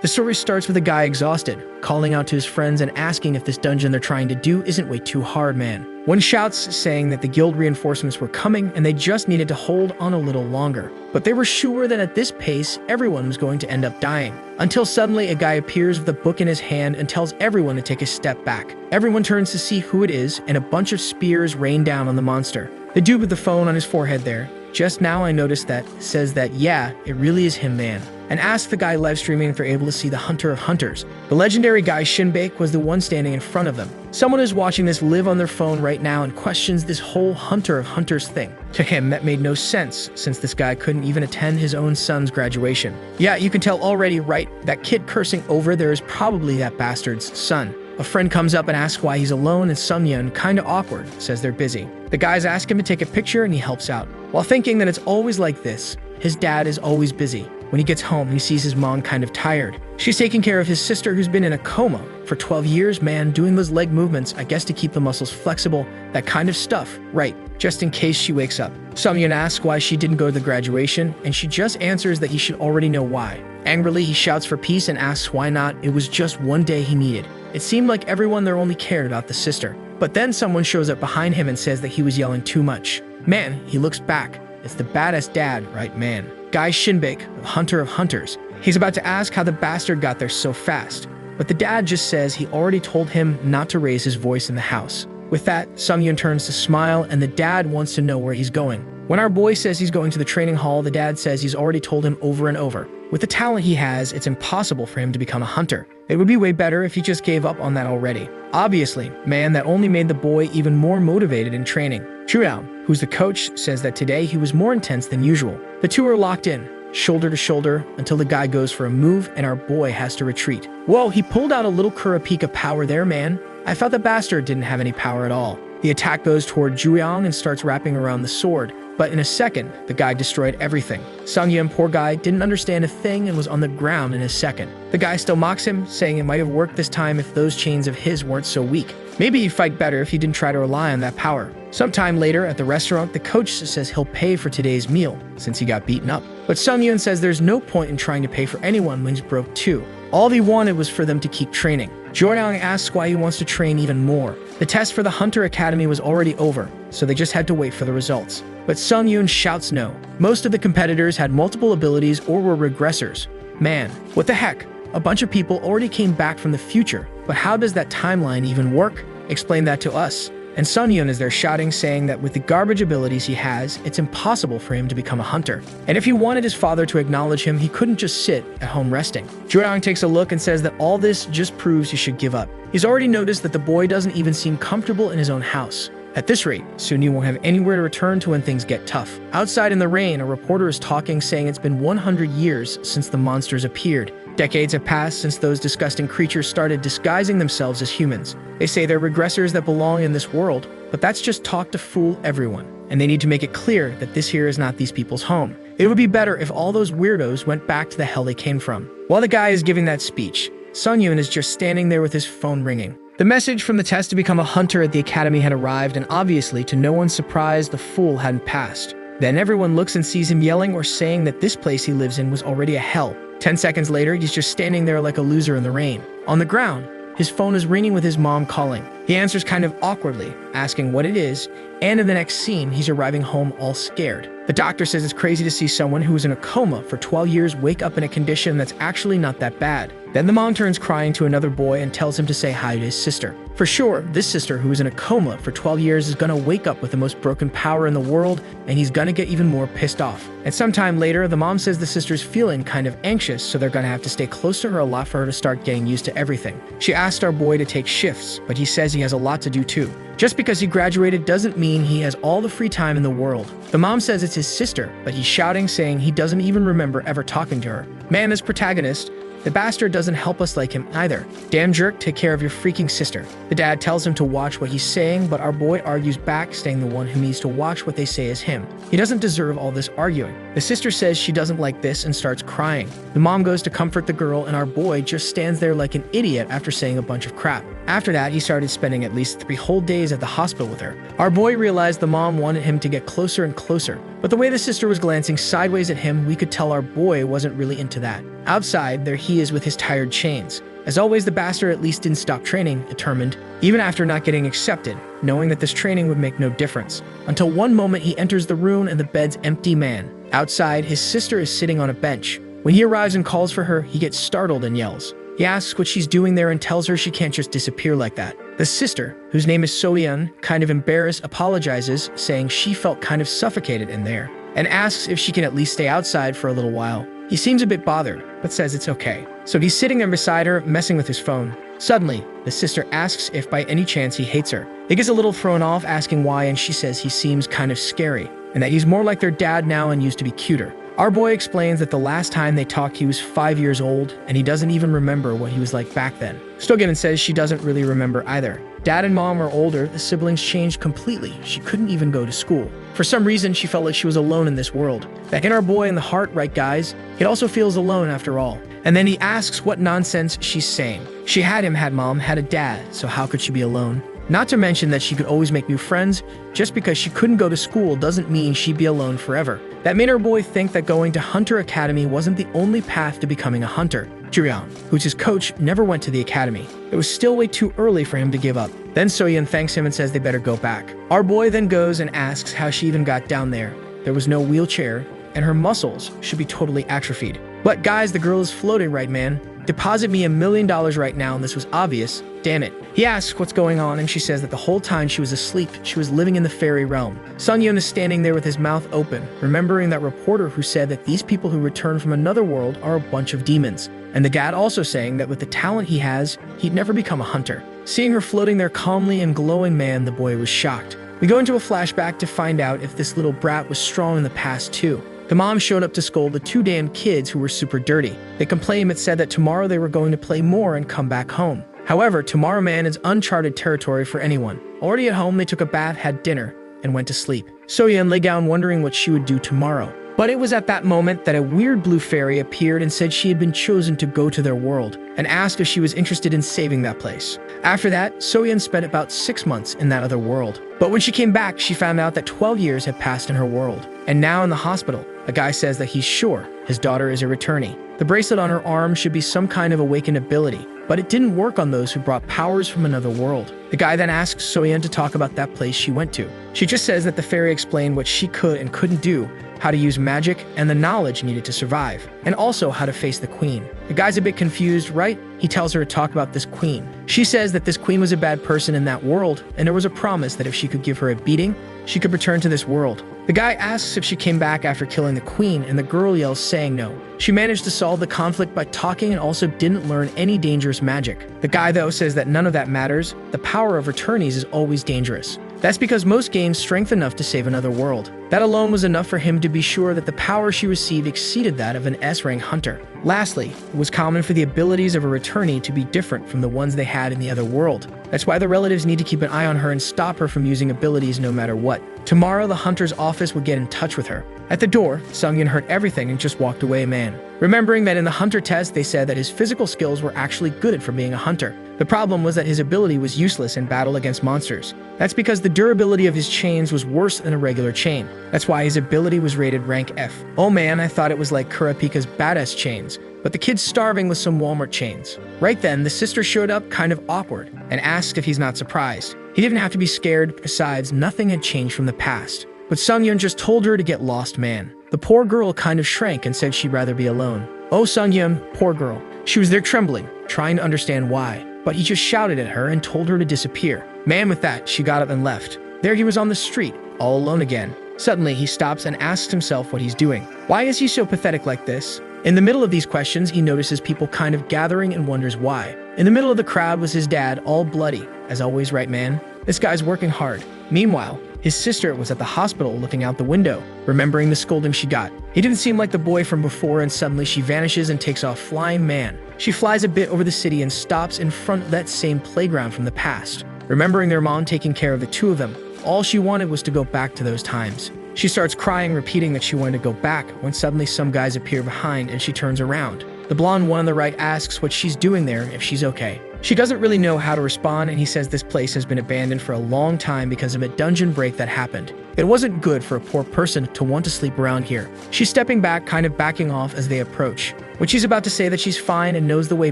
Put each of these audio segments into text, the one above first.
The story starts with a guy exhausted, calling out to his friends and asking if this dungeon they're trying to do isn't way too hard, man. One shouts, saying that the guild reinforcements were coming and they just needed to hold on a little longer. But they were sure that at this pace, everyone was going to end up dying. Until suddenly a guy appears with a book in his hand and tells everyone to take a step back. Everyone turns to see who it is, and a bunch of spears rain down on the monster. The dude with the phone on his forehead there, "Just now I noticed that," says that, yeah, it really is him, man, and asks the guy live streaming if they're able to see the Hunter of Hunters. The legendary guy Shinbake was the one standing in front of them. Someone is watching this live on their phone right now and questions this whole Hunter of Hunters thing. To him, that made no sense, since this guy couldn't even attend his own son's graduation. Yeah, you can tell already, right? That kid cursing over there is probably that bastard's son. A friend comes up and asks why he's alone, and Sungyeon, kinda awkward, says they're busy. The guys ask him to take a picture and he helps out. While thinking that it's always like this, his dad is always busy. When he gets home, he sees his mom kind of tired. She's taking care of his sister who's been in a coma for 12 years, man, doing those leg movements, I guess to keep the muscles flexible, that kind of stuff, right, just in case she wakes up. Sungyeon asks why she didn't go to the graduation, and she just answers that he should already know why. Angrily, he shouts for peace and asks why not. It was just one day he needed. It seemed like everyone there only cared about the sister. But then someone shows up behind him and says that he was yelling too much. Man, he looks back. It's the badass dad, right, man? Guy Shinbake, the Hunter of Hunters. He's about to ask how the bastard got there so fast, but the dad just says he already told him not to raise his voice in the house. With that, Sungyeon turns to smile, and the dad wants to know where he's going. When our boy says he's going to the training hall, the dad says he's already told him over and over. With the talent he has, it's impossible for him to become a hunter. It would be way better if he just gave up on that already. Obviously, man, that only made the boy even more motivated in training. Julian, who's the coach, says that today he was more intense than usual. The two are locked in, shoulder to shoulder, until the guy goes for a move and our boy has to retreat. Whoa, he pulled out a little Kurapika power there, man. I thought the bastard didn't have any power at all. The attack goes toward Julian and starts wrapping around the sword, but in a second, the guy destroyed everything. Sungyeon, poor guy, didn't understand a thing and was on the ground in a second. The guy still mocks him, saying it might have worked this time if those chains of his weren't so weak. Maybe he'd fight better if he didn't try to rely on that power. Sometime later at the restaurant, the coach says he'll pay for today's meal, since he got beaten up. But Sungyeon says there's no point in trying to pay for anyone when he's broke too. All he wanted was for them to keep training. Jordan asks why he wants to train even more. The test for the Hunter Academy was already over, so they just had to wait for the results. But Sungyeon shouts no. Most of the competitors had multiple abilities or were regressors. Man, what the heck? A bunch of people already came back from the future, but how does that timeline even work? Explain that to us. And Sungyeon is there shouting, saying that with the garbage abilities he has, it's impossible for him to become a hunter. And if he wanted his father to acknowledge him, he couldn't just sit at home resting. Jordan takes a look and says that all this just proves he should give up. He's already noticed that the boy doesn't even seem comfortable in his own house. At this rate, soon he won't have anywhere to return to when things get tough. Outside in the rain, a reporter is talking, saying it's been 100 years since the monsters appeared. Decades have passed since those disgusting creatures started disguising themselves as humans. They say they're regressors that belong in this world, but that's just talk to fool everyone. And they need to make it clear that this here is not these people's home. It would be better if all those weirdos went back to the hell they came from. While the guy is giving that speech, Sungyeon is just standing there with his phone ringing. The message from the test to become a hunter at the academy had arrived, and obviously, to no one's surprise, the fool hadn't passed. Then everyone looks and sees him yelling or saying that this place he lives in was already a hell. 10 seconds later, he's just standing there like a loser in the rain. On the ground, his phone is ringing with his mom calling. He answers kind of awkwardly, asking what it is, and in the next scene, he's arriving home all scared. The doctor says it's crazy to see someone who was in a coma for 12 years wake up in a condition that's actually not that bad. Then the mom turns crying to another boy and tells him to say hi to his sister. For sure, this sister who was in a coma for 12 years is gonna wake up with the most broken power in the world, and he's gonna get even more pissed off. And sometime later, the mom says the sister's feeling kind of anxious, so they're gonna have to stay close to her a lot for her to start getting used to everything. She asked our boy to take shifts, but he says he has a lot to do too. Just because he graduated doesn't mean he has all the free time in the world. The mom says it's his sister, but he's shouting, saying he doesn't even remember ever talking to her. Man, as protagonist, the bastard doesn't help us like him either. Damn jerk, take care of your freaking sister. The dad tells him to watch what he's saying, but our boy argues back, saying the one who needs to watch what they say is him. He doesn't deserve all this arguing. The sister says she doesn't like this and starts crying. The mom goes to comfort the girl, and our boy just stands there like an idiot after saying a bunch of crap. After that, he started spending at least 3 whole days at the hospital with her. Our boy realized the mom wanted him to get closer and closer, But the way the sister was glancing sideways at him, we could tell our boy wasn't really into that. Outside, there he is with his tired chains. As always, the bastard at least didn't stop training, determined, even after not getting accepted, knowing that this training would make no difference. Until one moment he enters the room and the bed's empty man. Outside, his sister is sitting on a bench. When he arrives and calls for her, he gets startled and yells. He asks what she's doing there and tells her she can't just disappear like that. The sister, whose name is Soyeon, kind of embarrassed, apologizes, saying she felt kind of suffocated in there, and asks if she can at least stay outside for a little while. He seems a bit bothered, but says it's okay. So he's sitting there beside her, messing with his phone. Suddenly, the sister asks if by any chance he hates her. He gets a little thrown off, asking why, and she says he seems kind of scary, and that he's more like their dad now and used to be cuter. Our boy explains that the last time they talked he was 5 years old, and he doesn't even remember what he was like back then. Stogeman says she doesn't really remember either. Dad and mom are older, the siblings changed completely. She couldn't even go to school. For some reason, she felt like she was alone in this world. That hit our boy in the heart, right guys? He also feels alone after all. And then he asks what nonsense she's saying. She had him, had mom, had a dad, so how could she be alone? Not to mention that she could always make new friends. Just because she couldn't go to school doesn't mean she'd be alone forever. That made our boy think that going to Hunter Academy wasn't the only path to becoming a hunter. Juryeon, who's his coach, never went to the academy. It was still way too early for him to give up. Then Soyeon thanks him and says they better go back. Our boy then goes and asks how she even got down there. There was no wheelchair, and her muscles should be totally atrophied. But guys, the girl is floating, right man? Deposit me $1 million right now, and this was obvious. Damn it. He asks what's going on, and she says that the whole time she was asleep, she was living in the fairy realm. Sungyeon is standing there with his mouth open, remembering that reporter who said that these people who return from another world are a bunch of demons. And the dad also saying that with the talent he has, he'd never become a hunter. Seeing her floating there calmly and glowing, man, the boy was shocked. We go into a flashback to find out if this little brat was strong in the past too. The mom showed up to scold the 2 damn kids who were super dirty. They complained, it said that tomorrow they were going to play more and come back home. However, tomorrow, man, is uncharted territory for anyone. Already at home, they took a bath, had dinner, and went to sleep. Soyeon lay down wondering what she would do tomorrow. But it was at that moment that a weird blue fairy appeared and said she had been chosen to go to their world, and asked if she was interested in saving that place. After that, Soyeon spent about 6 months in that other world. But when she came back, she found out that 12 years had passed in her world. And now in the hospital, a guy says that he's sure his daughter is a returnee. The bracelet on her arm should be some kind of awakened ability, but it didn't work on those who brought powers from another world. The guy then asks Soyeon to talk about that place she went to. She just says that the fairy explained what she could and couldn't do, how to use magic and the knowledge needed to survive, and also how to face the queen. The guy's a bit confused, right? He tells her to talk about this queen. She says that this queen was a bad person in that world, and there was a promise that if she could give her a beating, she could return to this world. The guy asks if she came back after killing the queen, and the girl yells saying no. She managed to solve the conflict by talking and also didn't learn any dangerous magic. The guy, though, says that none of that matters. The power of returnees is always dangerous. That's because most gained strength enough to save another world. That alone was enough for him to be sure that the power she received exceeded that of an S-rank hunter. Lastly, it was common for the abilities of a returnee to be different from the ones they had in the other world. That's why the relatives need to keep an eye on her and stop her from using abilities no matter what. Tomorrow, the hunter's office would get in touch with her. At the door, Sungyeon heard everything and just walked away, man. Remembering that in the hunter test, they said that his physical skills were actually good for being a hunter. The problem was that his ability was useless in battle against monsters. That's because the durability of his chains was worse than a regular chain. That's why his ability was rated rank F. Oh man, I thought it was like Kurapika's badass chains, but the kid's starving with some Walmart chains. Right then, the sister showed up kind of awkward and asked if he's not surprised. He didn't have to be scared, besides, nothing had changed from the past. But Sungyeon just told her to get lost, man. The poor girl kind of shrank and said she'd rather be alone. Oh, Sungyeon, poor girl. She was there trembling, trying to understand why. But he just shouted at her and told her to disappear. Man, with that, she got up and left. There he was on the street, all alone again. Suddenly, he stops and asks himself what he's doing. Why is he so pathetic like this? In the middle of these questions, he notices people kind of gathering and wonders why. In the middle of the crowd was his dad, all bloody. As always, right, man? This guy's working hard. Meanwhile, his sister was at the hospital looking out the window, remembering the scolding she got. He didn't seem like the boy from before, and suddenly she vanishes and takes off flying, man. She flies a bit over the city and stops in front of that same playground from the past. Remembering their mom taking care of the 2 of them, all she wanted was to go back to those times. She starts crying, repeating that she wanted to go back, when suddenly some guys appear behind and she turns around. The blonde one on the right asks what she's doing there, if she's okay. She doesn't really know how to respond, and he says this place has been abandoned for a long time because of a dungeon break that happened. It wasn't good for a poor person to want to sleep around here. She's stepping back, kind of backing off as they approach. When she's about to say that she's fine and knows the way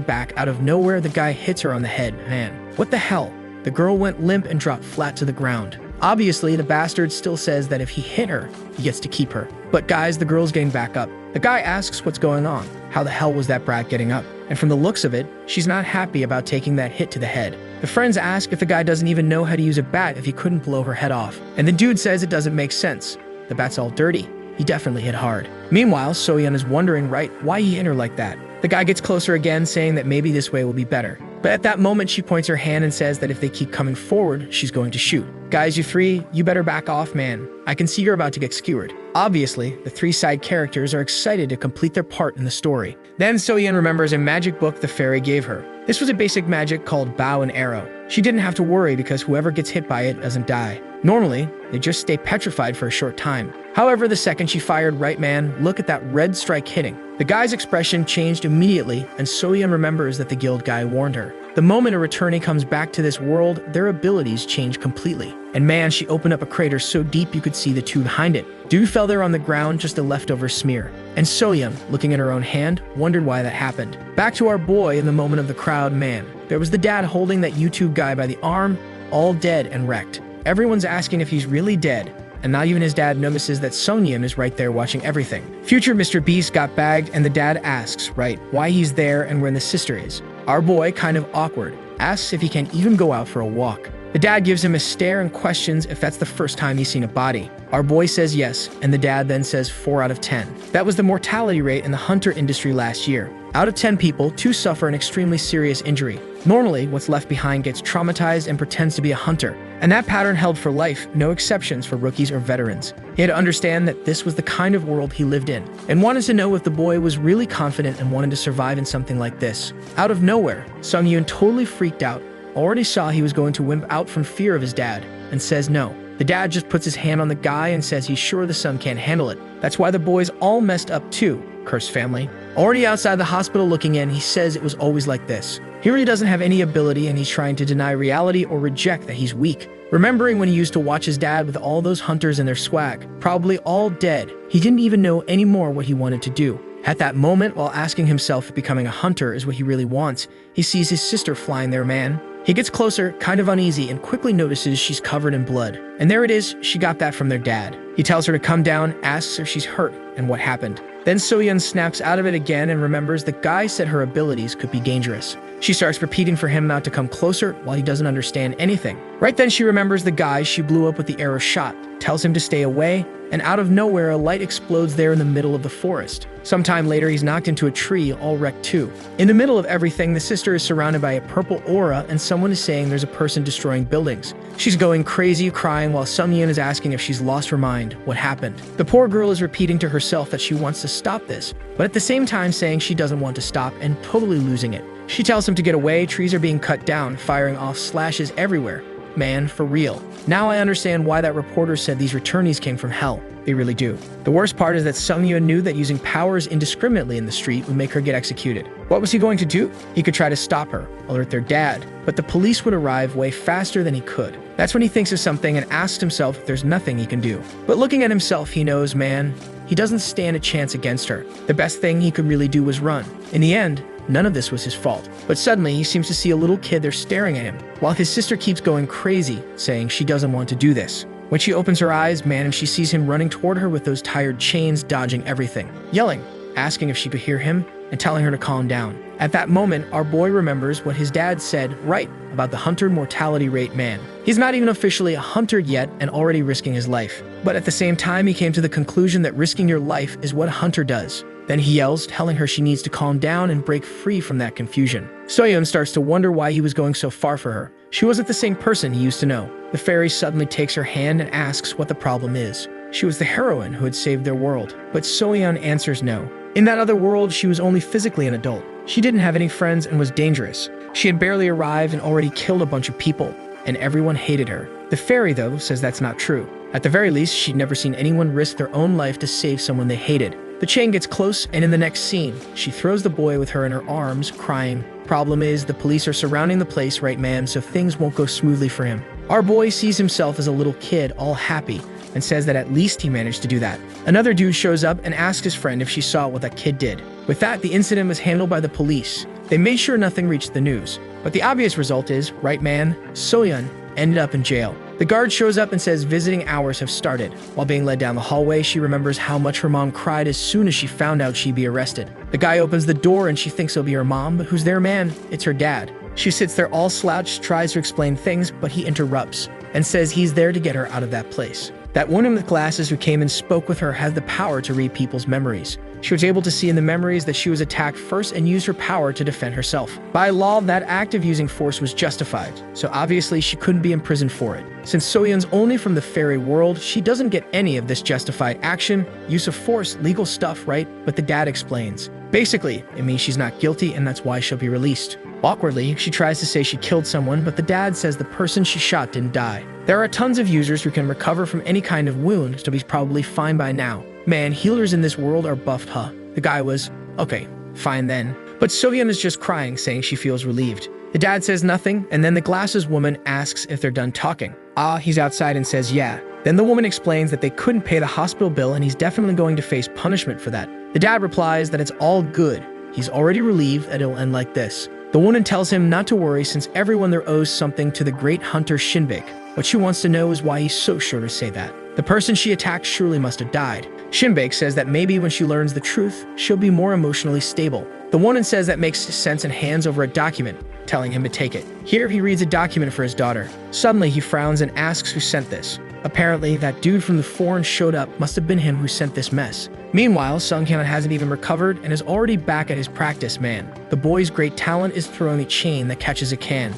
back, out of nowhere the guy hits her on the head. Man, what the hell? The girl went limp and dropped flat to the ground. Obviously, the bastard still says that if he hit her, he gets to keep her. But guys, the girl's getting back up. The guy asks what's going on. How the hell was that brat getting up? And from the looks of it, she's not happy about taking that hit to the head. The friends ask if the guy doesn't even know how to use a bat if he couldn't blow her head off. And the dude says it doesn't make sense. The bat's all dirty. He definitely hit hard. Meanwhile, So-yeon is wondering, why he hit her like that. The guy gets closer again, saying that maybe this way will be better. But at that moment, she points her hand and says that if they keep coming forward, she's going to shoot. Guys, you three, you better back off, man. I can see you're about to get skewered. Obviously, the three side characters are excited to complete their part in the story. Then So-yeon remembers a magic book the fairy gave her. This was a basic magic called bow and arrow. She didn't have to worry because whoever gets hit by it doesn't die. Normally, they just stay petrified for a short time. However, the second she fired, right man, look at that red strike hitting. The guy's expression changed immediately, and So-yeon remembers that the guild guy warned her. The moment a returnee comes back to this world, their abilities change completely. And man, she opened up a crater so deep you could see the two behind it. Dude fell there on the ground, just a leftover smear. And So-yeon, looking at her own hand, wondered why that happened. Back to our boy in the moment of the crowd, man. There was the dad holding that YouTube guy by the arm, all dead and wrecked. Everyone's asking if he's really dead, and not even his dad notices that Sung-yeon is right there watching everything. Future Mr. Beast got bagged, and the dad asks, why he's there and where the sister is. Our boy, kind of awkward, asks if he can even go out for a walk. The dad gives him a stare and questions if that's the first time he's seen a body. Our boy says yes, and the dad then says 4 out of 10. That was the mortality rate in the hunter industry last year. Out of 10 people, 2 suffer an extremely serious injury. Normally, what's left behind gets traumatized and pretends to be a hunter. And that pattern held for life, no exceptions for rookies or veterans. He had to understand that this was the kind of world he lived in, and wanted to know if the boy was really confident and wanted to survive in something like this. Out of nowhere, Sung-yeon totally freaked out, already saw he was going to wimp out from fear of his dad, and says no. The dad just puts his hand on the guy and says he's sure the son can't handle it. That's why the boy's all messed up too, cursed family. Already outside the hospital looking in, he says it was always like this. He really doesn't have any ability, and he's trying to deny reality or reject that he's weak. Remembering when he used to watch his dad with all those hunters and their swag, probably all dead, he didn't even know anymore what he wanted to do. At that moment, while asking himself if becoming a hunter is what he really wants, he sees his sister flying there, man. He gets closer, kind of uneasy, and quickly notices she's covered in blood. And there it is, she got that from their dad. He tells her to come down, asks if she's hurt, and what happened. Then So-yeon snaps out of it again and remembers the guy said her abilities could be dangerous. She starts repeating for him not to come closer while he doesn't understand anything. Right then she remembers the guy she blew up with the arrow shot, tells him to stay away, and out of nowhere a light explodes there in the middle of the forest. Sometime later he's knocked into a tree, all wrecked too. In the middle of everything, the sister is surrounded by a purple aura and someone is saying there's a person destroying buildings. She's going crazy, crying, while Sung-yeon is asking if she's lost her mind, what happened. The poor girl is repeating to herself that she wants to stop this, but at the same time saying she doesn't want to stop and totally losing it. She tells him to get away, trees are being cut down, firing off slashes everywhere. Man, for real. Now I understand why that reporter said these returnees came from hell. They really do. The worst part is that Sung-yeon knew that using powers indiscriminately in the street would make her get executed. What was he going to do? He could try to stop her, alert their dad, but the police would arrive way faster than he could. That's when he thinks of something and asks himself if there's nothing he can do. But looking at himself, he knows, man, he doesn't stand a chance against her. The best thing he could really do was run. In the end, none of this was his fault. But suddenly, he seems to see a little kid there staring at him, while his sister keeps going crazy, saying she doesn't want to do this. When she opens her eyes, man, and she sees him running toward her with those tired chains, dodging everything, yelling, asking if she could hear him, and telling her to calm down. At that moment, our boy remembers what his dad said about the hunter mortality rate, man. He's not even officially a hunter yet and already risking his life. But at the same time, he came to the conclusion that risking your life is what a hunter does. Then he yells, telling her she needs to calm down and break free from that confusion. So-yeon starts to wonder why he was going so far for her. She wasn't the same person he used to know. The fairy suddenly takes her hand and asks what the problem is. She was the heroine who had saved their world. But So-yeon answers no. In that other world, she was only physically an adult. She didn't have any friends and was dangerous. She had barely arrived and already killed a bunch of people, and everyone hated her. The fairy, though, says that's not true. At the very least, she'd never seen anyone risk their own life to save someone they hated. The chain gets close, and in the next scene, she throws the boy with her in her arms, crying. Problem is, the police are surrounding the place, right man, so things won't go smoothly for him. Our boy sees himself as a little kid, all happy, and says that at least he managed to do that. Another dude shows up and asks his friend if she saw what that kid did. With that, the incident was handled by the police. They made sure nothing reached the news. But the obvious result is, right man, Soyeon ended up in jail. The guard shows up and says visiting hours have started. While being led down the hallway, she remembers how much her mom cried as soon as she found out she'd be arrested. The guy opens the door and she thinks it'll be her mom, but who's there, man? It's her dad. She sits there all slouched, tries to explain things, but he interrupts and says he's there to get her out of that place. That woman with glasses who came and spoke with her has the power to read people's memories. She was able to see in the memories that she was attacked first and used her power to defend herself. By law, that act of using force was justified, so obviously she couldn't be imprisoned for it. Since Soyeon's only from the fairy world, she doesn't get any of this justified action, use of force, legal stuff, right? But the dad explains. Basically, it means she's not guilty and that's why she'll be released. Awkwardly, she tries to say she killed someone, but the dad says the person she shot didn't die. There are tons of users who can recover from any kind of wound, so he's probably fine by now. Man, healers in this world are buffed, huh? The guy was, okay, fine then. But Soyeon is just crying, saying she feels relieved. The dad says nothing, and then the glasses woman asks if they're done talking. He's outside and says yeah. Then the woman explains that they couldn't pay the hospital bill and he's definitely going to face punishment for that. The dad replies that it's all good. He's already relieved that it'll end like this. The woman tells him not to worry since everyone there owes something to the great hunter Shinbik. What she wants to know is why he's so sure to say that. The person she attacked surely must have died. Shinbik says that maybe when she learns the truth, she'll be more emotionally stable. The woman says that makes sense and hands over a document, telling him to take it. Here, he reads a document for his daughter. Suddenly, he frowns and asks who sent this. Apparently, that dude from the foreign showed up must have been him who sent this mess. Meanwhile, Sunghyun hasn't even recovered and is already back at his practice, man. The boy's great talent is throwing a chain that catches a can.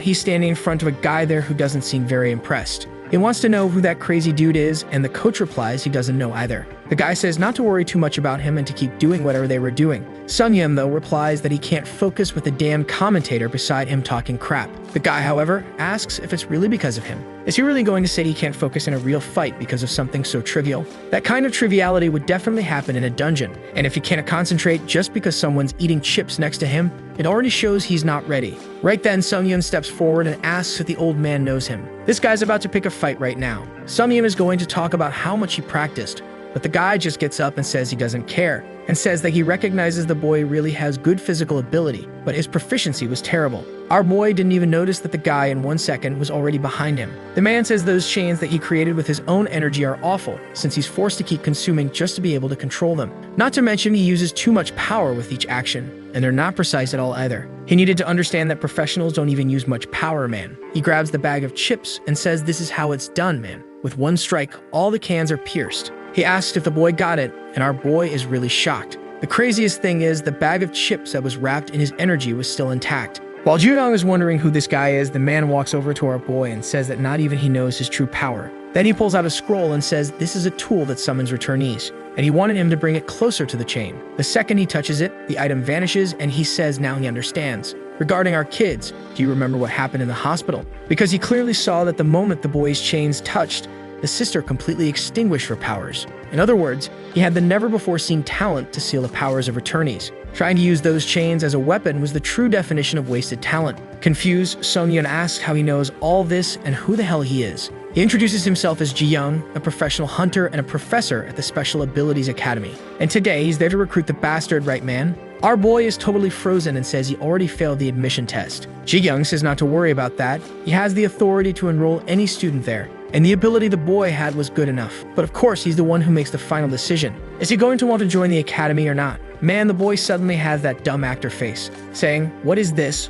He's standing in front of a guy there who doesn't seem very impressed. He wants to know who that crazy dude is, and the coach replies he doesn't know either. The guy says not to worry too much about him and to keep doing whatever they were doing. Sunghyun, though, replies that he can't focus with the damn commentator beside him talking crap. The guy, however, asks if it's really because of him. Is he really going to say he can't focus in a real fight because of something so trivial? That kind of triviality would definitely happen in a dungeon, and if he can't concentrate just because someone's eating chips next to him, it already shows he's not ready. Right then, Sunghyun steps forward and asks if the old man knows him. This guy's about to pick a fight right now. Sunghyun is going to talk about how much he practiced, but the guy just gets up and says he doesn't care, and says that he recognizes the boy really has good physical ability, but his proficiency was terrible. Our boy didn't even notice that the guy in 1 second was already behind him. The man says those chains that he created with his own energy are awful, since he's forced to keep consuming just to be able to control them. Not to mention he uses too much power with each action, and they're not precise at all either. He needed to understand that professionals don't even use much power, man. He grabs the bag of chips and says this is how it's done, man. With one strike, all the cans are pierced. He asks if the boy got it, and our boy is really shocked. The craziest thing is the bag of chips that was wrapped in his energy was still intact. While Judong is wondering who this guy is, the man walks over to our boy and says that not even he knows his true power. Then he pulls out a scroll and says this is a tool that summons returnees, and he wanted him to bring it closer to the chain. The second he touches it, the item vanishes, and he says now he understands. Regarding our kids, do you remember what happened in the hospital? Because he clearly saw that the moment the boy's chains touched, the sister completely extinguished her powers. In other words, he had the never-before-seen talent to seal the powers of returnees. Trying to use those chains as a weapon was the true definition of wasted talent. Confused, Sunghyun asks how he knows all this and who the hell he is. He introduces himself as Ji-young, a professional hunter and a professor at the Special Abilities Academy. And today, he's there to recruit the bastard, right man? Our boy is totally frozen and says he already failed the admission test. Ji-young says not to worry about that. He has the authority to enroll any student there, and the ability the boy had was good enough. But of course, he's the one who makes the final decision. Is he going to want to join the academy or not? Man, the boy suddenly has that dumb actor face, saying, "What is this?"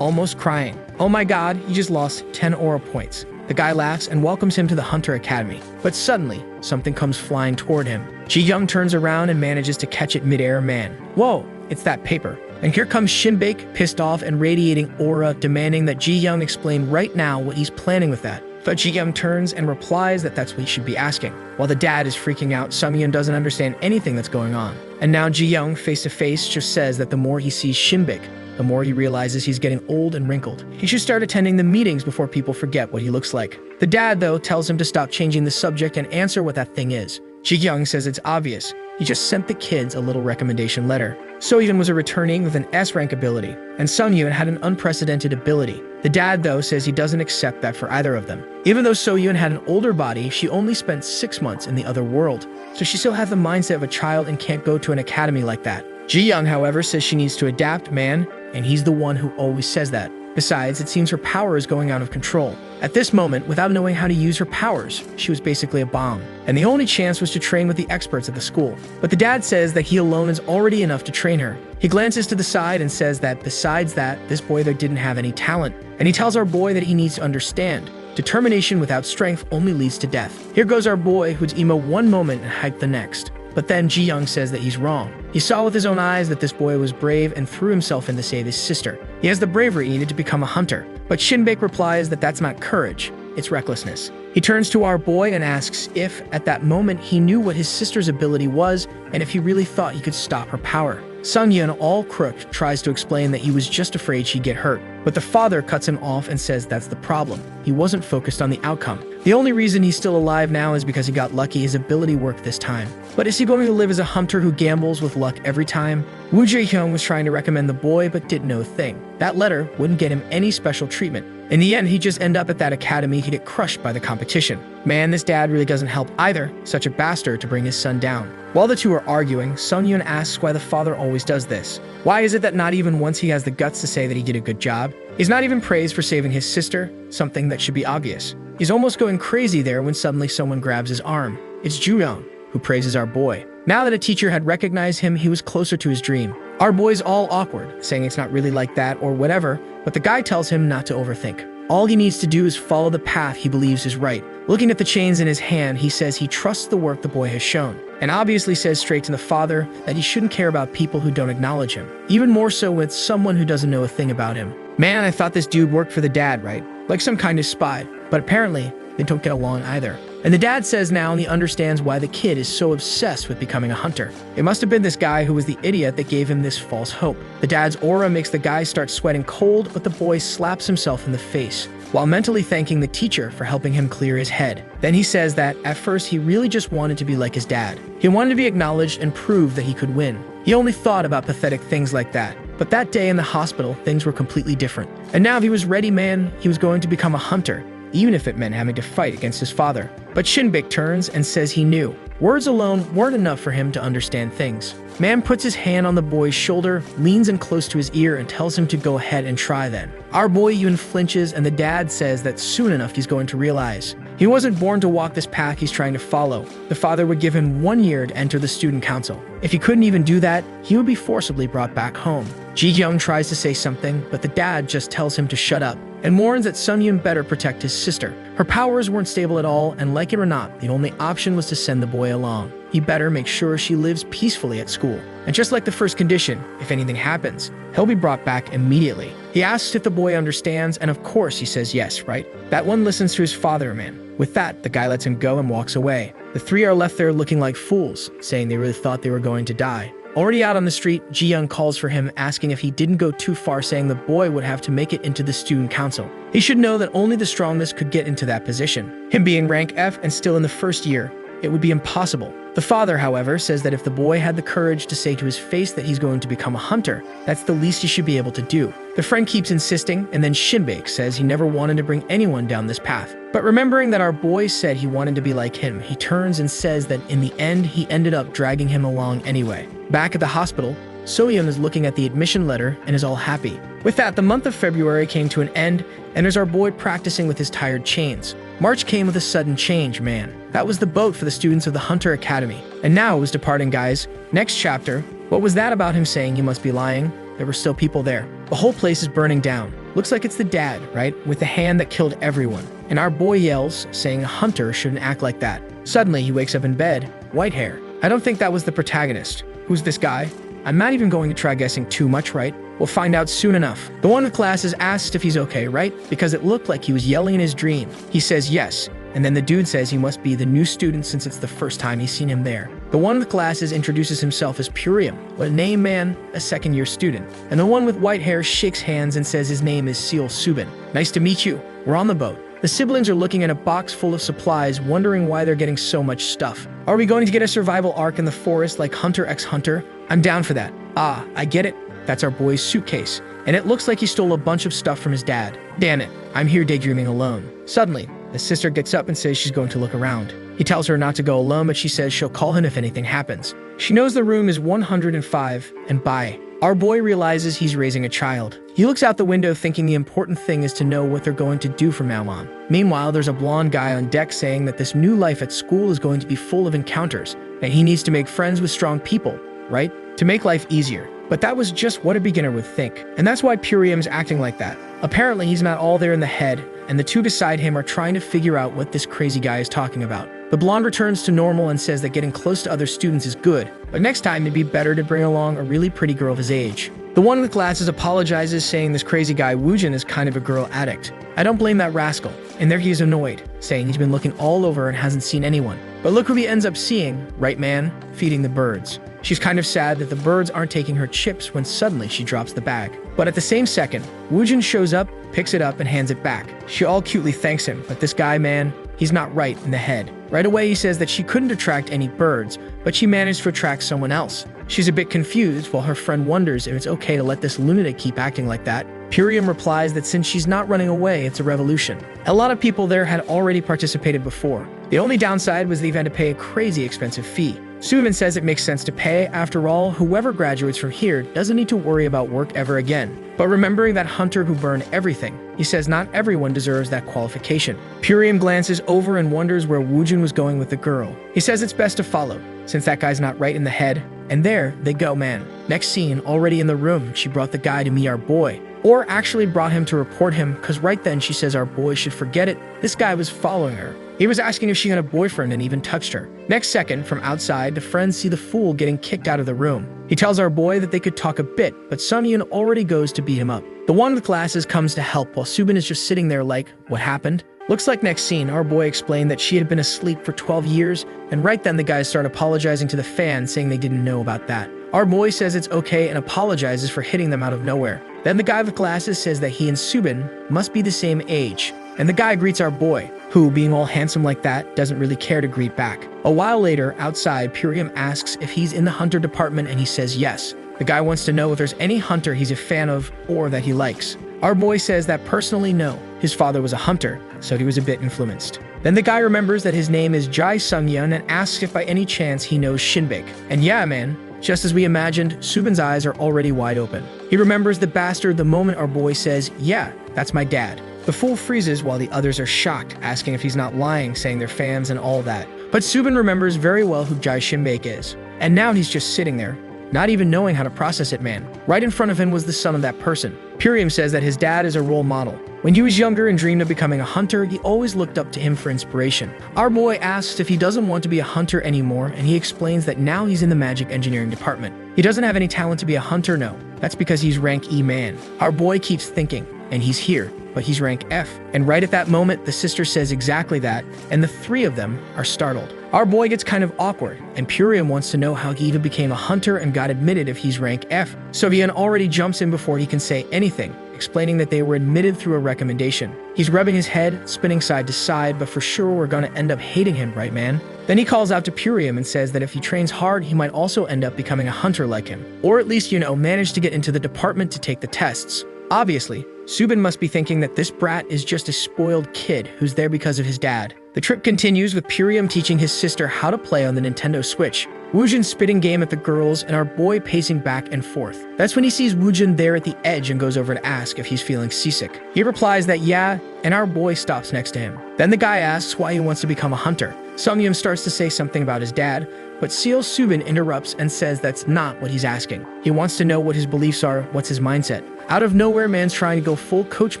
Almost crying. Oh my god, he just lost 10 aura points. The guy laughs and welcomes him to the Hunter Academy. But suddenly, something comes flying toward him. Ji-young turns around and manages to catch it midair. Man, whoa, it's that paper. And here comes Shinbik, pissed off and radiating aura, demanding that Ji-young explain right now what he's planning with that. But Ji-young turns and replies that that's what he should be asking. While the dad is freaking out, Sunghyun doesn't understand anything that's going on. And now Ji-young, face to face, just says that the more he sees Shinbik, the more he realizes he's getting old and wrinkled. He should start attending the meetings before people forget what he looks like. The dad, though, tells him to stop changing the subject and answer what that thing is. Ji-young says it's obvious. He just sent the kids a little recommendation letter. So-hyun was a returning with an S-rank ability, and Sung-hyun had an unprecedented ability. The dad, though, says he doesn't accept that for either of them. Even though So-hyun had an older body, she only spent 6 months in the other world, so she still has the mindset of a child and can't go to an academy like that. Ji-young, however, says she needs to adapt, man, and he's the one who always says that. Besides, it seems her power is going out of control. At this moment, without knowing how to use her powers, she was basically a bomb. And the only chance was to train with the experts at the school. But the dad says that he alone is already enough to train her. He glances to the side and says that besides that, this boy there didn't have any talent. And he tells our boy that he needs to understand. Determination without strength only leads to death. Here goes our boy, who's emo one moment and hype the next. But then Ji-young says that he's wrong. He saw with his own eyes that this boy was brave and threw himself in to save his sister. He has the bravery needed to become a hunter. But Shinbik replies that that's not courage, it's recklessness. He turns to our boy and asks if, at that moment, he knew what his sister's ability was and if he really thought he could stop her power. Sung-hyun, all crooked, tries to explain that he was just afraid she'd get hurt. But the father cuts him off and says that's the problem. He wasn't focused on the outcome. The only reason he's still alive now is because he got lucky his ability worked this time. But is he going to live as a hunter who gambles with luck every time? Woo Jae-hyung was trying to recommend the boy but didn't know a thing. That letter wouldn't get him any special treatment. In the end, he'd just end up at that academy he'd get crushed by the competition. Man, this dad really doesn't help either, such a bastard to bring his son down. While the two are arguing, Sung-hyun asks why the father always does this. Why is it that not even once he has the guts to say that he did a good job? He's not even praised for saving his sister, something that should be obvious. He's almost going crazy there when suddenly someone grabs his arm. It's Ju-young, who praises our boy. Now that a teacher had recognized him, he was closer to his dream. Our boy's all awkward, saying it's not really like that or whatever, but the guy tells him not to overthink. All he needs to do is follow the path he believes is right. Looking at the chains in his hand, he says he trusts the work the boy has shown, and obviously says straight to the father that he shouldn't care about people who don't acknowledge him, even more so with someone who doesn't know a thing about him. Man, I thought this dude worked for the dad, right? Like some kind of spy, but apparently they don't get along either. And the dad says now he understands why the kid is so obsessed with becoming a hunter. It must have been this guy who was the idiot that gave him this false hope. The dad's aura makes the guy start sweating cold, but the boy slaps himself in the face, while mentally thanking the teacher for helping him clear his head. Then he says that, at first, he really just wanted to be like his dad. He wanted to be acknowledged and prove that he could win. He only thought about pathetic things like that. But that day in the hospital, things were completely different. And now if he was ready, man, he was going to become a hunter, even if it meant having to fight against his father. But Shinbik turns and says he knew. Words alone weren't enough for him to understand things. Man puts his hand on the boy's shoulder, leans in close to his ear, and tells him to go ahead and try then. Our boy even flinches, and the dad says that soon enough he's going to realize. He wasn't born to walk this path he's trying to follow. The father would give him 1 year to enter the student council. If he couldn't even do that, he would be forcibly brought back home. Ji-young tries to say something, but the dad just tells him to shut up, and warns that Sung-hyun better protect his sister. Her powers weren't stable at all, and like it or not, the only option was to send the boy along. He better make sure she lives peacefully at school. And just like the first condition, if anything happens, he'll be brought back immediately. He asks if the boy understands, and of course he says yes, right? That one listens to his father, man. With that, the guy lets him go and walks away. The three are left there looking like fools, saying they really thought they were going to die. Already out on the street, Ji-young calls for him, asking if he didn't go too far, saying the boy would have to make it into the student council. He should know that only the strongest could get into that position. Him being rank F and still in the first year, it would be impossible. The father, however, says that if the boy had the courage to say to his face that he's going to become a hunter, that's the least he should be able to do. The friend keeps insisting, and then Shinbik says he never wanted to bring anyone down this path. But remembering that our boy said he wanted to be like him, he turns and says that in the end, he ended up dragging him along anyway. Back at the hospital, So-hyun is looking at the admission letter and is all happy. With that, the month of February came to an end, and there's our boy practicing with his tired chains. March came with a sudden change, man. That was the boat for the students of the Hunter Academy. And now it was departing, guys. Next chapter, what was that about him saying he must be lying? There were still people there. The whole place is burning down. Looks like it's the dad, right? With the hand that killed everyone. And our boy yells, saying a hunter shouldn't act like that. Suddenly, he wakes up in bed, white hair. I don't think that was the protagonist. Who's this guy? I'm not even going to try guessing too much, right? We'll find out soon enough. The one with glasses asked if he's okay, right? Because it looked like he was yelling in his dream. He says yes, and then the dude says he must be the new student since it's the first time he's seen him there. The one with glasses introduces himself as Purium. What a name, man, a second-year student. And the one with white hair shakes hands and says his name is Seal Subin. Nice to meet you. We're on the boat. The siblings are looking at a box full of supplies, wondering why they're getting so much stuff. Are we going to get a survival arc in the forest like Hunter x Hunter? I'm down for that. Ah, I get it. That's our boy's suitcase. And it looks like he stole a bunch of stuff from his dad. Damn it, I'm here daydreaming alone. Suddenly, the sister gets up and says she's going to look around. He tells her not to go alone, but she says she'll call him if anything happens. She knows the room is 105, and bye. Our boy realizes he's raising a child. He looks out the window thinking the important thing is to know what they're going to do from now on. Meanwhile, there's a blonde guy on deck saying that this new life at school is going to be full of encounters, and he needs to make friends with strong people, right? To make life easier. But that was just what a beginner would think. And that's why Purium's acting like that. Apparently, he's not all there in the head, and the two beside him are trying to figure out what this crazy guy is talking about. The blonde returns to normal and says that getting close to other students is good, but next time it'd be better to bring along a really pretty girl of his age. The one with glasses apologizes, saying this crazy guy Woojin is kind of a girl addict. I don't blame that rascal. And there he is annoyed, saying he's been looking all over and hasn't seen anyone. But look who he ends up seeing, right man? Feeding the birds. She's kind of sad that the birds aren't taking her chips when suddenly she drops the bag. But at the same second, Woojin shows up, picks it up, and hands it back. She all cutely thanks him, but this guy, man, he's not right in the head. Right away, he says that she couldn't attract any birds, but she managed to attract someone else. She's a bit confused, while her friend wonders if it's okay to let this lunatic keep acting like that. Purium replies that since she's not running away, it's a revolution. A lot of people there had already participated before. The only downside was they've had to pay a crazy expensive fee. Subin says it makes sense to pay. After all, whoever graduates from here doesn't need to worry about work ever again. But remembering that hunter who burned everything, he says not everyone deserves that qualification. Purium glances over and wonders where Woojin was going with the girl. He says it's best to follow, since that guy's not right in the head. And there they go, man. Next scene, already in the room, she brought the guy to meet our boy. Or actually brought him to report him, because right then she says our boy should forget it. This guy was following her. He was asking if she had a boyfriend and even touched her. Next second, from outside, the friends see the fool getting kicked out of the room. He tells our boy that they could talk a bit, but Sunhyun already goes to beat him up. The one with glasses comes to help while Subin is just sitting there like, what happened? Looks like next scene, our boy explained that she had been asleep for 12 years, and right then the guys start apologizing to the fan, saying they didn't know about that. Our boy says it's okay and apologizes for hitting them out of nowhere. Then the guy with glasses says that he and Subin must be the same age, and the guy greets our boy, who, being all handsome like that, doesn't really care to greet back. A while later, outside, Purium asks if he's in the hunter department, and he says yes. The guy wants to know if there's any hunter he's a fan of or that he likes. Our boy says that personally no. His father was a hunter, so he was a bit influenced. Then the guy remembers that his name is Jai Sungyun and asks if by any chance he knows Shinbik. And yeah, man, just as we imagined, Subin's eyes are already wide open. He remembers the bastard the moment our boy says, yeah, that's my dad. The fool freezes while the others are shocked, asking if he's not lying, saying they're fans and all that. But Subin remembers very well who Jai Shinbik is. And now he's just sitting there, not even knowing how to process it, man. Right in front of him was the son of that person. Purium says that his dad is a role model. When he was younger and dreamed of becoming a hunter, he always looked up to him for inspiration. Our boy asks if he doesn't want to be a hunter anymore, and he explains that now he's in the magic engineering department. He doesn't have any talent to be a hunter, no. That's because he's rank E man. Our boy keeps thinking, and he's here, but he's rank F. And right at that moment, the sister says exactly that, and the three of them are startled. Our boy gets kind of awkward, and Purium wants to know how he even became a hunter and got admitted if he's rank F. Sovian already jumps in before he can say anything, explaining that they were admitted through a recommendation. He's rubbing his head, spinning side to side, but for sure we're gonna end up hating him, right man? Then he calls out to Purium and says that if he trains hard, he might also end up becoming a hunter like him. Or at least, manage to get into the department to take the tests. Obviously, Subin must be thinking that this brat is just a spoiled kid who's there because of his dad. The trip continues with Purium teaching his sister how to play on the Nintendo Switch, Woojin spitting game at the girls, and our boy pacing back and forth. That's when he sees Woojin there at the edge and goes over to ask if he's feeling seasick. He replies that yeah, and our boy stops next to him. Then the guy asks why he wants to become a hunter. Sungyum starts to say something about his dad, but Seo Subin interrupts and says that's not what he's asking. He wants to know what his beliefs are, what's his mindset. Out of nowhere, man's trying to go full coach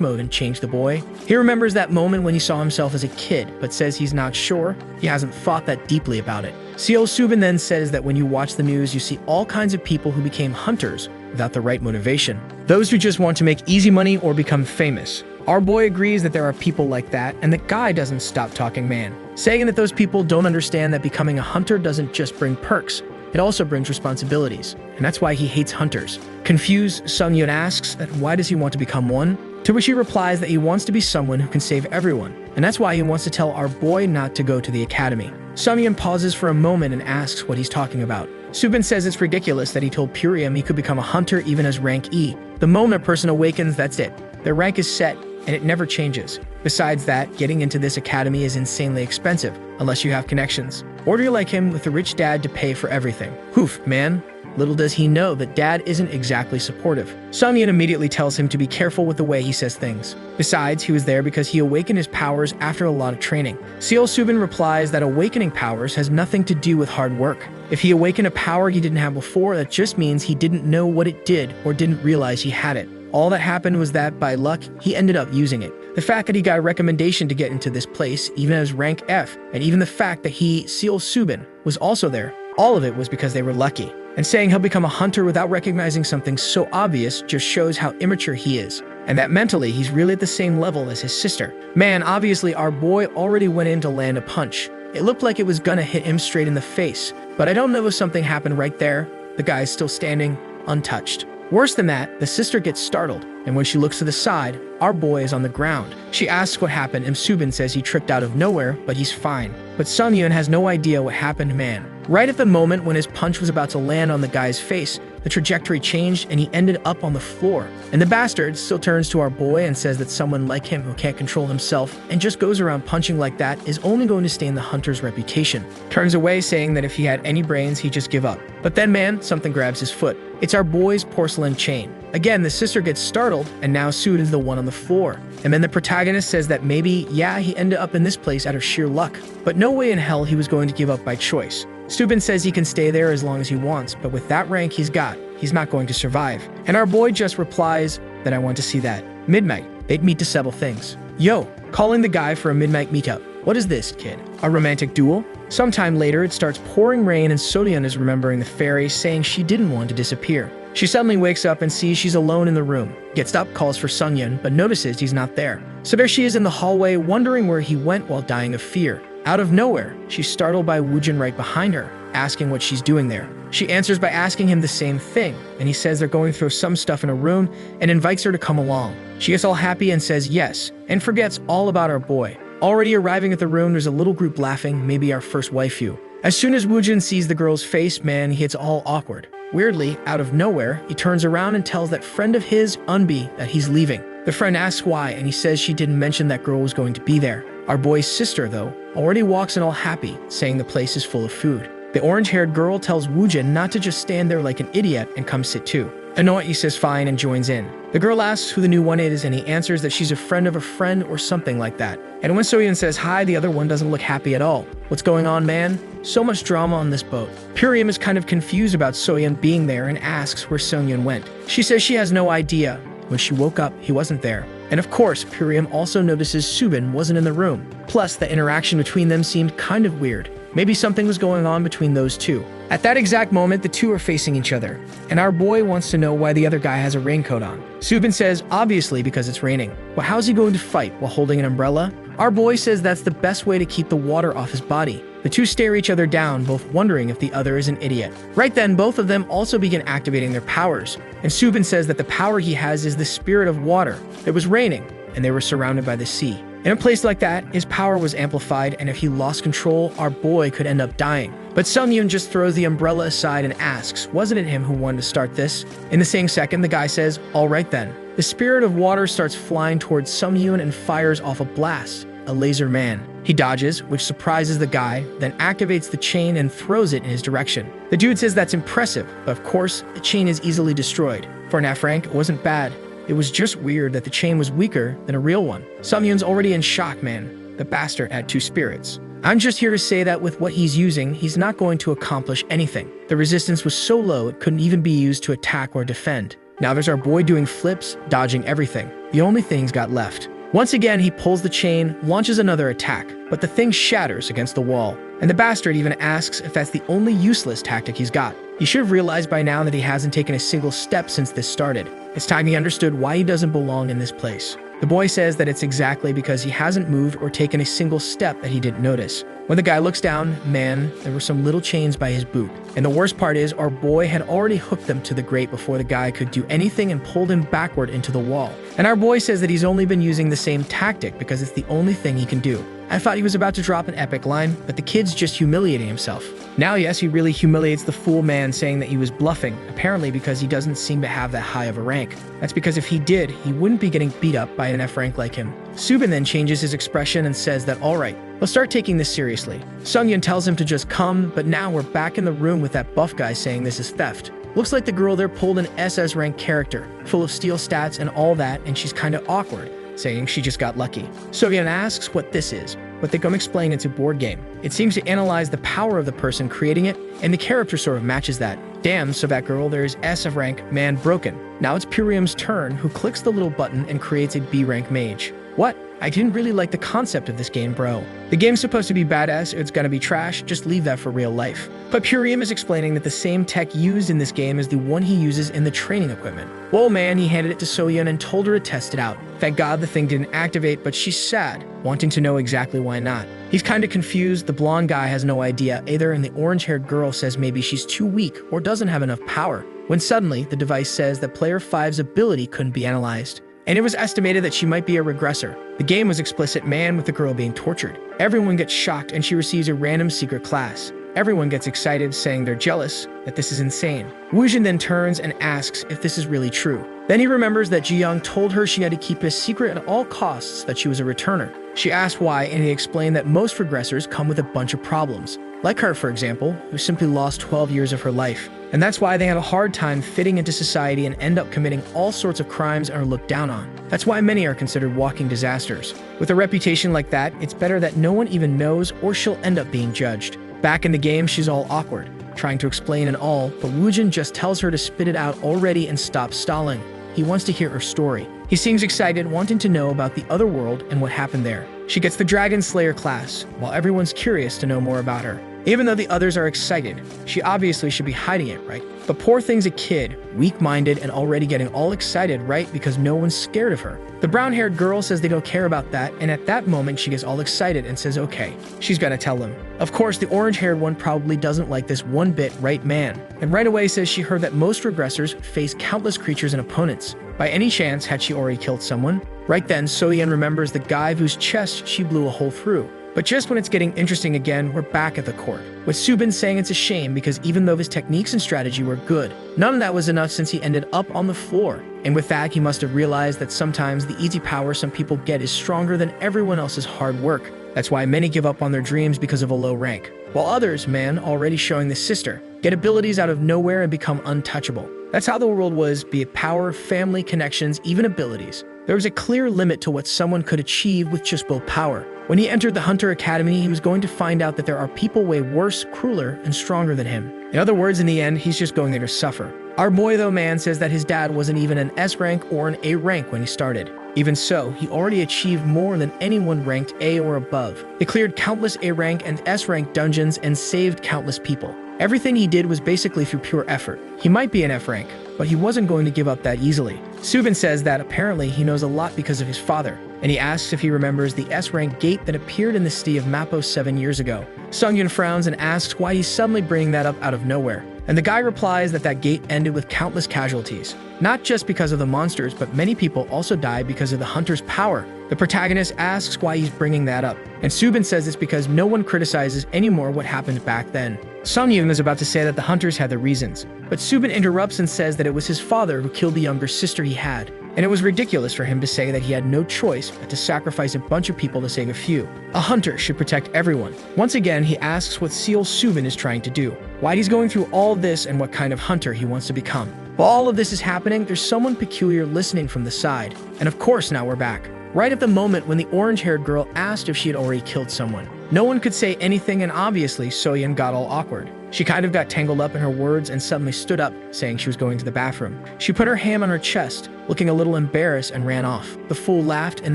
mode and change the boy. He remembers that moment when he saw himself as a kid, but says he's not sure. He hasn't thought that deeply about it. Seo Subin then says that when you watch the news, you see all kinds of people who became hunters without the right motivation. Those who just want to make easy money or become famous. Our boy agrees that there are people like that, and the guy doesn't stop talking man, saying that those people don't understand that becoming a hunter doesn't just bring perks, it also brings responsibilities, and that's why he hates hunters. Confused, Sungyun asks that why does he want to become one? To which he replies that he wants to be someone who can save everyone, and that's why he wants to tell our boy not to go to the academy. Sungyeon pauses for a moment and asks what he's talking about. Subin says it's ridiculous that he told Purium he could become a hunter even as rank E. The moment a person awakens, that's it. Their rank is set, and it never changes. Besides that, getting into this academy is insanely expensive, unless you have connections. Or you're like him with a rich dad to pay for everything. Oof, man. Little does he know that dad isn't exactly supportive. Sungyeon immediately tells him to be careful with the way he says things. Besides, he was there because he awakened his powers after a lot of training. Seo Subin replies that awakening powers has nothing to do with hard work. If he awakened a power he didn't have before, that just means he didn't know what it did or didn't realize he had it. All that happened was that, by luck, he ended up using it. The fact that he got a recommendation to get into this place, even as rank F, and even the fact that he, Seo Subin, was also there, all of it was because they were lucky. And saying he'll become a hunter without recognizing something so obvious just shows how immature he is, and that mentally he's really at the same level as his sister. Man, obviously our boy already went in to land a punch. It looked like it was gonna hit him straight in the face, but I don't know if something happened right there. The guy's still standing, untouched. Worse than that, the sister gets startled, and when she looks to the side, our boy is on the ground. She asks what happened, and Subin says he tripped out of nowhere, but he's fine. But Sungyeon has no idea what happened, man. Right at the moment when his punch was about to land on the guy's face, the trajectory changed and he ended up on the floor. And the bastard still turns to our boy and says that someone like him who can't control himself and just goes around punching like that is only going to stain the hunter's reputation. Turns away saying that if he had any brains, he'd just give up. But then, man, something grabs his foot. It's our boy's porcelain chain. Again, the sister gets startled, and now Sud is the one on the floor. And then the protagonist says that maybe, yeah, he ended up in this place out of sheer luck, but no way in hell he was going to give up by choice. Subin says he can stay there as long as he wants, but with that rank he's got, he's not going to survive. And our boy just replies that I want to see that. Midnight, they'd meet to settle things. Yo, calling the guy for a midnight meetup. What is this, kid? A romantic duel? Sometime later, it starts pouring rain and Sodian is remembering the fairy, saying she didn't want to disappear. She suddenly wakes up and sees she's alone in the room, gets up, calls for Sungyeon, but notices he's not there. So there she is in the hallway, wondering where he went while dying of fear. Out of nowhere, she's startled by Woojin right behind her, asking what she's doing there. She answers by asking him the same thing, and he says they're going through some stuff in a room and invites her to come along. She gets all happy and says yes, and forgets all about our boy. Already arriving at the room, there's a little group laughing, maybe our first waifu. As soon as Woojin sees the girl's face, man, he gets all awkward. Weirdly, out of nowhere, he turns around and tells that friend of his, Unbi, that he's leaving. The friend asks why, and he says she didn't mention that girl was going to be there. Our boy's sister, though, already walks in all happy, saying the place is full of food. The orange-haired girl tells Woojin not to just stand there like an idiot and come sit too. Annoyed, he says fine and joins in. The girl asks who the new one is, and he answers that she's a friend of a friend or something like that. And when Soyeon says hi, the other one doesn't look happy at all. What's going on, man? So much drama on this boat. Purium is kind of confused about Soyeon being there and asks where Sungyeon went. She says she has no idea. When she woke up, he wasn't there. And of course, Purium also notices Subin wasn't in the room. Plus, the interaction between them seemed kind of weird. Maybe something was going on between those two. At that exact moment, the two are facing each other, and our boy wants to know why the other guy has a raincoat on. Subin says, obviously because it's raining. Well, how's he going to fight while holding an umbrella? Our boy says that's the best way to keep the water off his body. The two stare each other down, both wondering if the other is an idiot. Right then, both of them also begin activating their powers, and Subin says that the power he has is the spirit of water. It was raining, and they were surrounded by the sea. In a place like that, his power was amplified, and if he lost control, our boy could end up dying. But Sungyeon just throws the umbrella aside and asks, wasn't it him who wanted to start this? In the same second, the guy says, all right then. The spirit of water starts flying towards Sungyeon and fires off a blast, a laser man. He dodges, which surprises the guy, then activates the chain and throws it in his direction. The dude says that's impressive, but of course, the chain is easily destroyed. For an F rank, it wasn't bad. It was just weird that the chain was weaker than a real one. Sungyeon's already in shock, man. The bastard had two spirits. I'm just here to say that with what he's using, he's not going to accomplish anything. The resistance was so low it couldn't even be used to attack or defend. Now there's our boy doing flips, dodging everything. The only thing he's got left. Once again, he pulls the chain, launches another attack, but the thing shatters against the wall. And the bastard even asks if that's the only useless tactic he's got. He should have realized by now that he hasn't taken a single step since this started. It's time he understood why he doesn't belong in this place. The boy says that it's exactly because he hasn't moved or taken a single step that he didn't notice. When the guy looks down, man, there were some little chains by his boot. And the worst part is, our boy had already hooked them to the grate before the guy could do anything and pulled him backward into the wall. And our boy says that he's only been using the same tactic because it's the only thing he can do. I thought he was about to drop an epic line, but the kid's just humiliating himself. Now, yes, he really humiliates the fool man, saying that he was bluffing, apparently because he doesn't seem to have that high of a rank. That's because if he did, he wouldn't be getting beat up by an F rank like him. Subin then changes his expression and says that, alright, let's start taking this seriously. Sungyun tells him to just come, but now we're back in the room with that buff guy saying this is theft. Looks like the girl there pulled an SS rank character, full of steel stats and all that, and she's kinda awkward, saying she just got lucky. Soyeon asks what this is, but they come explain it's a board game. It seems to analyze the power of the person creating it, and the character sort of matches that. Damn, so that girl there is S of rank, man broken. Now it's Purium's turn, who clicks the little button and creates a B rank mage. What? I didn't really like the concept of this game, bro. The game's supposed to be badass, it's gonna be trash, just leave that for real life. But Purium is explaining that the same tech used in this game is the one he uses in the training equipment. Whoa man, he handed it to Soyeon and told her to test it out. Thank God the thing didn't activate, but she's sad, wanting to know exactly why not. He's kinda confused, the blonde guy has no idea either, and the orange-haired girl says maybe she's too weak or doesn't have enough power, when suddenly the device says that player 5's ability couldn't be analyzed. And it was estimated that she might be a regressor. The game was explicit, man, with the girl being tortured. Everyone gets shocked and she receives a random secret class. Everyone gets excited, saying they're jealous, that this is insane. Woojin then turns and asks if this is really true. Then he remembers that Ji-young told her she had to keep it a secret at all costs that she was a returner. She asked why, and he explained that most regressors come with a bunch of problems. Like her, for example, who simply lost 12 years of her life. And that's why they had a hard time fitting into society and end up committing all sorts of crimes and are looked down on. That's why many are considered walking disasters. With a reputation like that, it's better that no one even knows or she'll end up being judged. Back in the game, she's all awkward, trying to explain and all, but Woojin just tells her to spit it out already and stop stalling. He wants to hear her story. He seems excited, wanting to know about the other world and what happened there. She gets the Dragon Slayer class, while everyone's curious to know more about her. Even though the others are excited, she obviously should be hiding it, right? But poor thing's a kid, weak-minded and already getting all excited, right? Because no one's scared of her. The brown-haired girl says they don't care about that, and at that moment she gets all excited and says okay, she's gonna tell them. Of course, the orange-haired one probably doesn't like this one bit, right man? And right away says she heard that most regressors face countless creatures and opponents. By any chance, had she already killed someone? Right then, Soyeon remembers the guy whose chest she blew a hole through. But just when it's getting interesting again, we're back at the court, with Subin saying it's a shame because even though his techniques and strategy were good, none of that was enough since he ended up on the floor. And with that, he must have realized that sometimes the easy power some people get is stronger than everyone else's hard work. That's why many give up on their dreams because of a low rank. While others, man, already showing the sister, get abilities out of nowhere and become untouchable. That's how the world was, be it power, family, connections, even abilities. There was a clear limit to what someone could achieve with just willpower. When he entered the Hunter Academy, he was going to find out that there are people way worse, crueler, and stronger than him. In other words, in the end, he's just going there to suffer. Our boy, though, man, says that his dad wasn't even an S rank or an A rank when he started. Even so, he already achieved more than anyone ranked A or above. He cleared countless A rank and S rank dungeons and saved countless people. Everything he did was basically through pure effort. He might be an F rank, but he wasn't going to give up that easily. Subin says that apparently he knows a lot because of his father, and he asks if he remembers the S-rank gate that appeared in the city of Mappo 7 years ago. Sungyun frowns and asks why he's suddenly bringing that up out of nowhere, and the guy replies that that gate ended with countless casualties. Not just because of the monsters, but many people also died because of the hunter's power. The protagonist asks why he's bringing that up, and Subin says it's because no one criticizes anymore what happened back then. Sungyun is about to say that the hunters had the reasons, but Subin interrupts and says that it was his father who killed the younger sister he had, and it was ridiculous for him to say that he had no choice but to sacrifice a bunch of people to save a few. A hunter should protect everyone. Once again, he asks what Seal Subin is trying to do, why he's going through all this, and what kind of hunter he wants to become. While all of this is happening, there's someone peculiar listening from the side, and of course now we're back. Right at the moment when the orange-haired girl asked if she had already killed someone. No one could say anything, and obviously Soyeon got all awkward. She kind of got tangled up in her words and suddenly stood up, saying she was going to the bathroom. She put her hand on her chest, looking a little embarrassed, and ran off. The fool laughed, and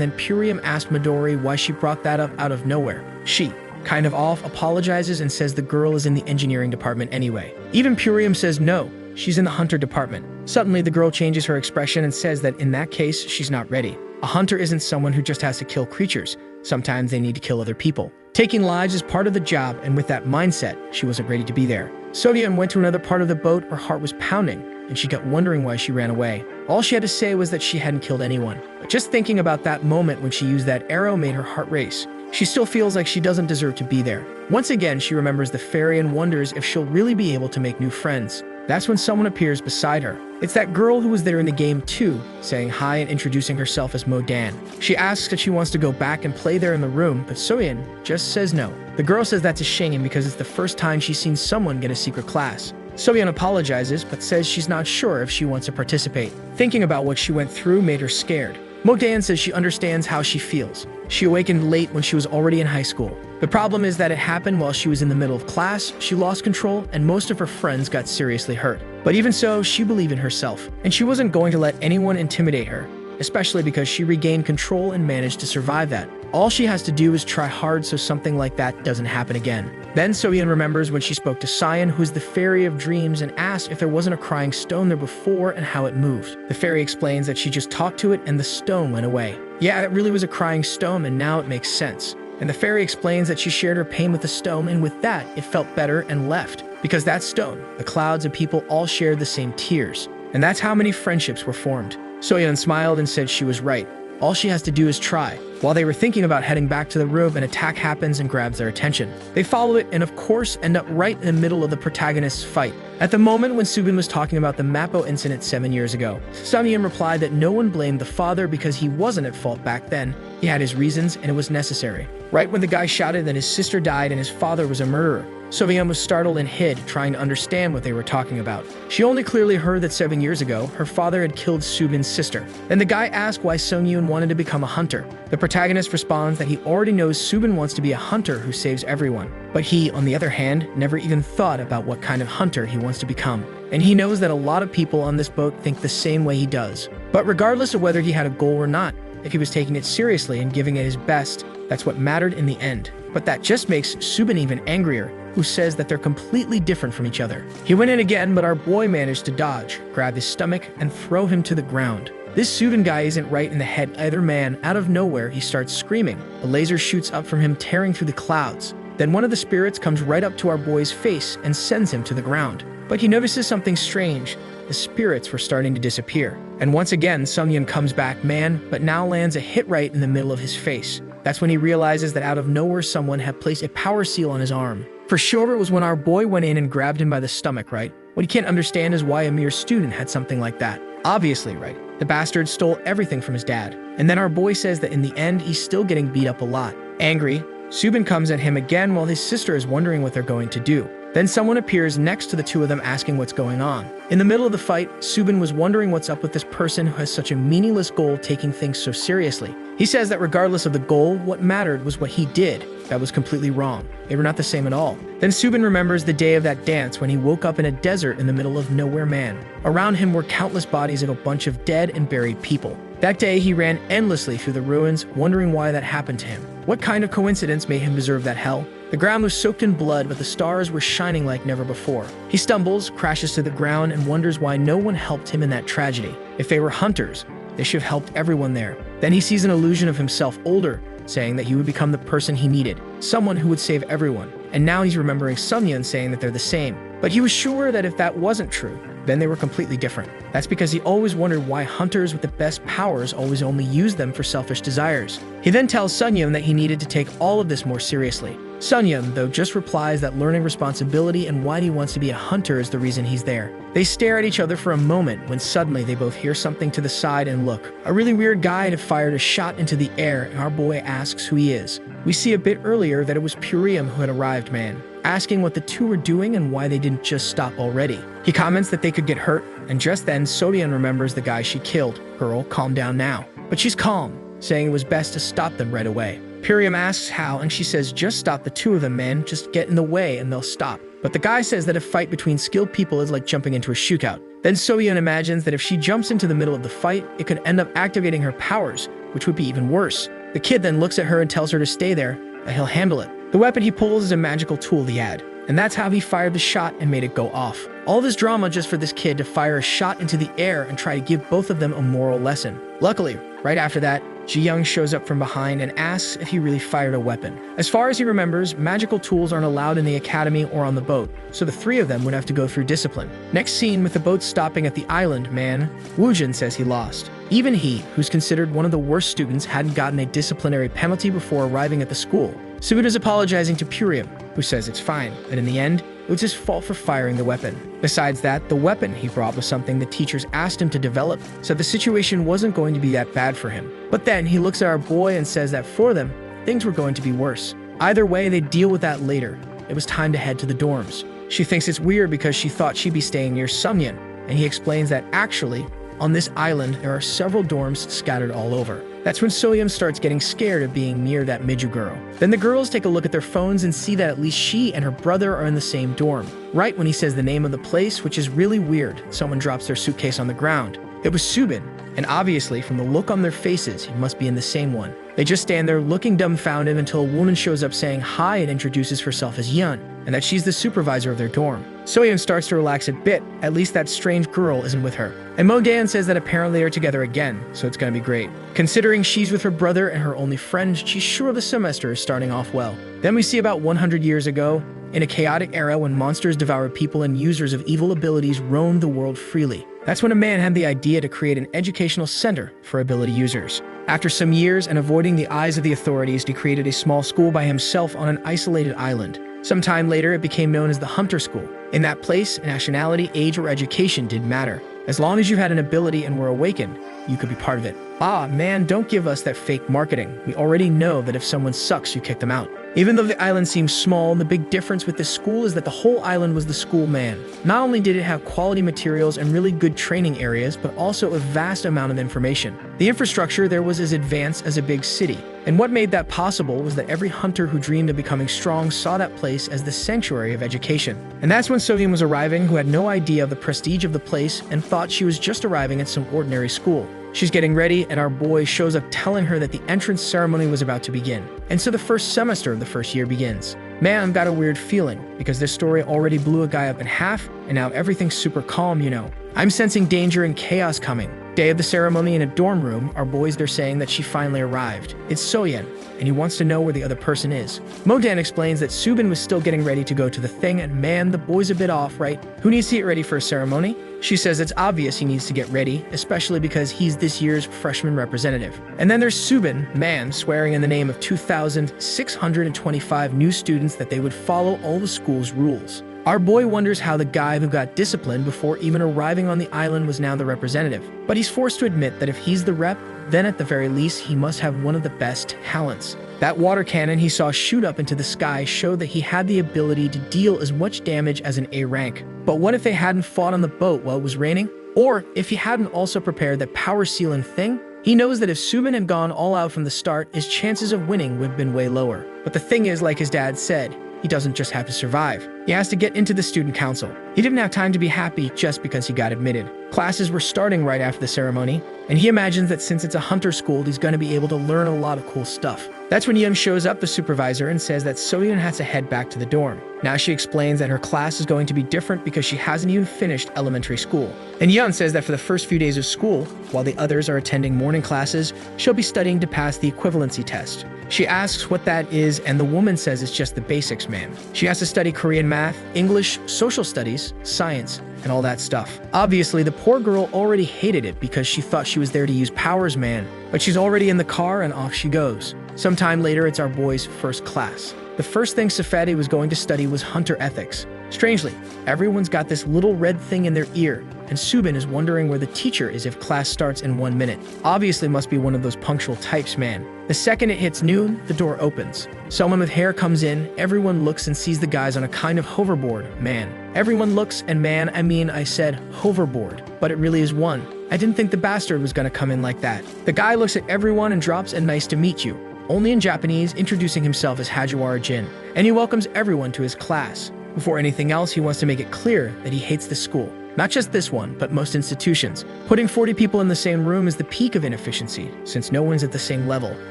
then Purium asked Midori why she brought that up out of nowhere. She, kind of off, apologizes and says the girl is in the engineering department anyway. Even Purium says no, she's in the hunter department. Suddenly the girl changes her expression and says that in that case, she's not ready. A hunter isn't someone who just has to kill creatures. Sometimes they need to kill other people. Taking lives is part of the job, and with that mindset, she wasn't ready to be there. Soyeon went to another part of the boat. Her heart was pounding, and she kept wondering why she ran away. All she had to say was that she hadn't killed anyone. But just thinking about that moment when she used that arrow made her heart race. She still feels like she doesn't deserve to be there. Once again, she remembers the fairy and wonders if she'll really be able to make new friends. That's when someone appears beside her. It's that girl who was there in the game too, saying hi and introducing herself as Modan. She asks if she wants to go back and play there in the room, but Soyeon just says no. The girl says that's a shame because it's the first time she's seen someone get a secret class. Soyeon apologizes, but says she's not sure if she wants to participate. Thinking about what she went through made her scared. Modan says she understands how she feels. She awakened late when she was already in high school. The problem is that it happened while she was in the middle of class, she lost control, and most of her friends got seriously hurt. But even so, she believed in herself, and she wasn't going to let anyone intimidate her, especially because she regained control and managed to survive that. All she has to do is try hard so something like that doesn't happen again. Then Soyeon remembers when she spoke to Sion, who's the fairy of dreams, and asked if there wasn't a crying stone there before and how it moved. The fairy explains that she just talked to it and the stone went away. Yeah, it really was a crying stone, and now it makes sense. And the fairy explains that she shared her pain with the stone, and with that, it felt better and left. Because that stone, the clouds and people all shared the same tears. And that's how many friendships were formed. Soyeon smiled and said she was right. All she has to do is try. While they were thinking about heading back to the room, an attack happens and grabs their attention. They follow it and of course end up right in the middle of the protagonist's fight. At the moment when Subin was talking about the Mappo incident 7 years ago, Sunyeon replied that no one blamed the father because he wasn't at fault back then. He had his reasons and it was necessary. Right when the guy shouted that his sister died and his father was a murderer, Soyeon was startled and hid, trying to understand what they were talking about. She only clearly heard that 7 years ago, her father had killed Subin's sister. Then the guy asked why Sunyeon wanted to become a hunter. The protagonist responds that he already knows Subin wants to be a hunter who saves everyone. But he, on the other hand, never even thought about what kind of hunter he wants to become. And he knows that a lot of people on this boat think the same way he does. But regardless of whether he had a goal or not, if he was taking it seriously and giving it his best, that's what mattered in the end. But that just makes Subin even angrier, who says that they're completely different from each other. He went in again, but our boy managed to dodge, grab his stomach, and throw him to the ground. This Subin guy isn't right in the head either, man. Out of nowhere, he starts screaming. A laser shoots up from him, tearing through the clouds. Then one of the spirits comes right up to our boy's face and sends him to the ground. But he notices something strange. The spirits were starting to disappear. And once again, Sunyeon comes back, man, but now lands a hit right in the middle of his face. That's when he realizes that out of nowhere someone had placed a power seal on his arm. For sure it was when our boy went in and grabbed him by the stomach, right? What he can't understand is why a mere student had something like that. Obviously, right? The bastard stole everything from his dad. And then our boy says that in the end, he's still getting beat up a lot. Angry, Subin comes at him again while his sister is wondering what they're going to do. Then someone appears next to the two of them asking what's going on. In the middle of the fight, Subin was wondering what's up with this person who has such a meaningless goal taking things so seriously. He says that regardless of the goal, what mattered was what he did. That was completely wrong. They were not the same at all. Then Subin remembers the day of that dance when he woke up in a desert in the middle of nowhere, man. Around him were countless bodies of a bunch of dead and buried people. That day, he ran endlessly through the ruins, wondering why that happened to him. What kind of coincidence made him deserve that hell? The ground was soaked in blood, but the stars were shining like never before. He stumbles, crashes to the ground, and wonders why no one helped him in that tragedy. If they were hunters, they should have helped everyone there. Then he sees an illusion of himself older, saying that he would become the person he needed, someone who would save everyone. And now he's remembering Sunyeon saying that they're the same. But he was sure that if that wasn't true, then they were completely different. That's because he always wondered why hunters with the best powers always only use them for selfish desires. He then tells Sunyeon that he needed to take all of this more seriously. Sunyeon, though, just replies that learning responsibility and why he wants to be a hunter is the reason he's there. They stare at each other for a moment when suddenly they both hear something to the side and look. A really weird guy had fired a shot into the air, and our boy asks who he is. We see a bit earlier that it was Purium who had arrived, man, asking what the two were doing and why they didn't just stop already. He comments that they could get hurt, and just then Soyeon remembers the guy she killed. Girl, calm down now. But she's calm, saying it was best to stop them right away. Purium asks how, and she says just stop the two of them, man, just get in the way and they'll stop. But the guy says that a fight between skilled people is like jumping into a shootout. Then Soyeon imagines that if she jumps into the middle of the fight, it could end up activating her powers, which would be even worse. The kid then looks at her and tells her to stay there, that he'll handle it. The weapon he pulls is a magical tool he had, and that's how he fired the shot and made it go off. All this drama just for this kid to fire a shot into the air and try to give both of them a moral lesson. Luckily, right after that, Ji-young shows up from behind and asks if he really fired a weapon. As far as he remembers, magical tools aren't allowed in the academy or on the boat, so the three of them would have to go through discipline. Next scene, with the boat stopping at the island, man, Woojin says he lost. Even he, who's considered one of the worst students, hadn't gotten a disciplinary penalty before arriving at the school. Subida's apologizing to Purium, who says it's fine, and in the end, it was his fault for firing the weapon. Besides that, the weapon he brought was something the teachers asked him to develop, so the situation wasn't going to be that bad for him. But then he looks at our boy and says that for them, things were going to be worse. Either way, they'd deal with that later. It was time to head to the dorms. She thinks it's weird because she thought she'd be staying near Sungyeon, and he explains that actually, on this island, there are several dorms scattered all over. That's when Soyeon starts getting scared of being near that Miju girl. Then the girls take a look at their phones and see that at least she and her brother are in the same dorm. Right when he says the name of the place, which is really weird, someone drops their suitcase on the ground. It was Subin, and obviously from the look on their faces, he must be in the same one. They just stand there looking dumbfounded until a woman shows up saying hi and introduces herself as Yeon, and that she's the supervisor of their dorm. Soyeon starts to relax a bit, at least that strange girl isn't with her. And Mo-dae says that apparently they're together again, so it's gonna be great. Considering she's with her brother and her only friend, she's sure the semester is starting off well. Then we see about 100 years ago, in a chaotic era when monsters devoured people and users of evil abilities roamed the world freely. That's when a man had the idea to create an educational center for ability users. After some years and avoiding the eyes of the authorities, he created a small school by himself on an isolated island. Some time later, it became known as the Hunter School. In that place, nationality, age, or education didn't matter. As long as you had an ability and were awakened, you could be part of it. Ah, man, don't give us that fake marketing. We already know that if someone sucks, you kick them out. Even though the island seems small, the big difference with this school is that the whole island was the school, man. Not only did it have quality materials and really good training areas, but also a vast amount of information. The infrastructure there was as advanced as a big city. And what made that possible was that every hunter who dreamed of becoming strong saw that place as the sanctuary of education. And that's when Soyeon was arriving, who had no idea of the prestige of the place and thought she was just arriving at some ordinary school. She's getting ready, and our boy shows up telling her that the entrance ceremony was about to begin. And so the first semester of the first year begins. Man, I've got a weird feeling, because this story already blew a guy up in half, and now everything's super calm, you know. I'm sensing danger and chaos coming. Day of the ceremony in a dorm room, our boys they're saying that she finally arrived. It's Soyeon, and he wants to know where the other person is. Mo-dae explains that Subin was still getting ready to go to the thing, and man, the boy's a bit off, right? Who needs to get ready for a ceremony? She says it's obvious he needs to get ready, especially because he's this year's freshman representative. And then there's Subin, man, swearing in the name of 2,625 new students that they would follow all the school's rules. Our boy wonders how the guy who got disciplined before even arriving on the island was now the representative. But he's forced to admit that if he's the rep, then at the very least he must have one of the best talents. That water cannon he saw shoot up into the sky showed that he had the ability to deal as much damage as an A rank. But what if they hadn't fought on the boat while it was raining? Or if he hadn't also prepared that power sealing thing? He knows that if Subin had gone all out from the start, his chances of winning would have been way lower. But the thing is, like his dad said, he doesn't just have to survive. He has to get into the student council. He didn't have time to be happy just because he got admitted. Classes were starting right after the ceremony, and he imagines that since it's a hunter school, he's going to be able to learn a lot of cool stuff. That's when Yeon shows up, the supervisor, and says that Soyeon has to head back to the dorm. Now she explains that her class is going to be different because she hasn't even finished elementary school. And Yeon says that for the first few days of school, while the others are attending morning classes, she'll be studying to pass the equivalency test. She asks what that is, and the woman says it's just the basics, man. She has to study Korean math, English, social studies, science, and all that stuff. Obviously, the poor girl already hated it because she thought she was there to use powers, man. But she's already in the car and off she goes. Sometime later, it's our boy's first class. The first thing Safadi was going to study was hunter ethics. Strangely, everyone's got this little red thing in their ear, and Subin is wondering where the teacher is if class starts in 1 minute. Obviously must be one of those punctual types, man. The second it hits noon, the door opens. Someone with hair comes in, everyone looks and sees the guys on a kind of hoverboard, man. Everyone looks, and man, I said hoverboard, but it really is one. I didn't think the bastard was gonna come in like that. The guy looks at everyone and drops a nice to meet you, only in Japanese, introducing himself as Hajiwara Jin, and he welcomes everyone to his class. Before anything else, he wants to make it clear that he hates the school. Not just this one, but most institutions. Putting 40 people in the same room is the peak of inefficiency, since no one's at the same level,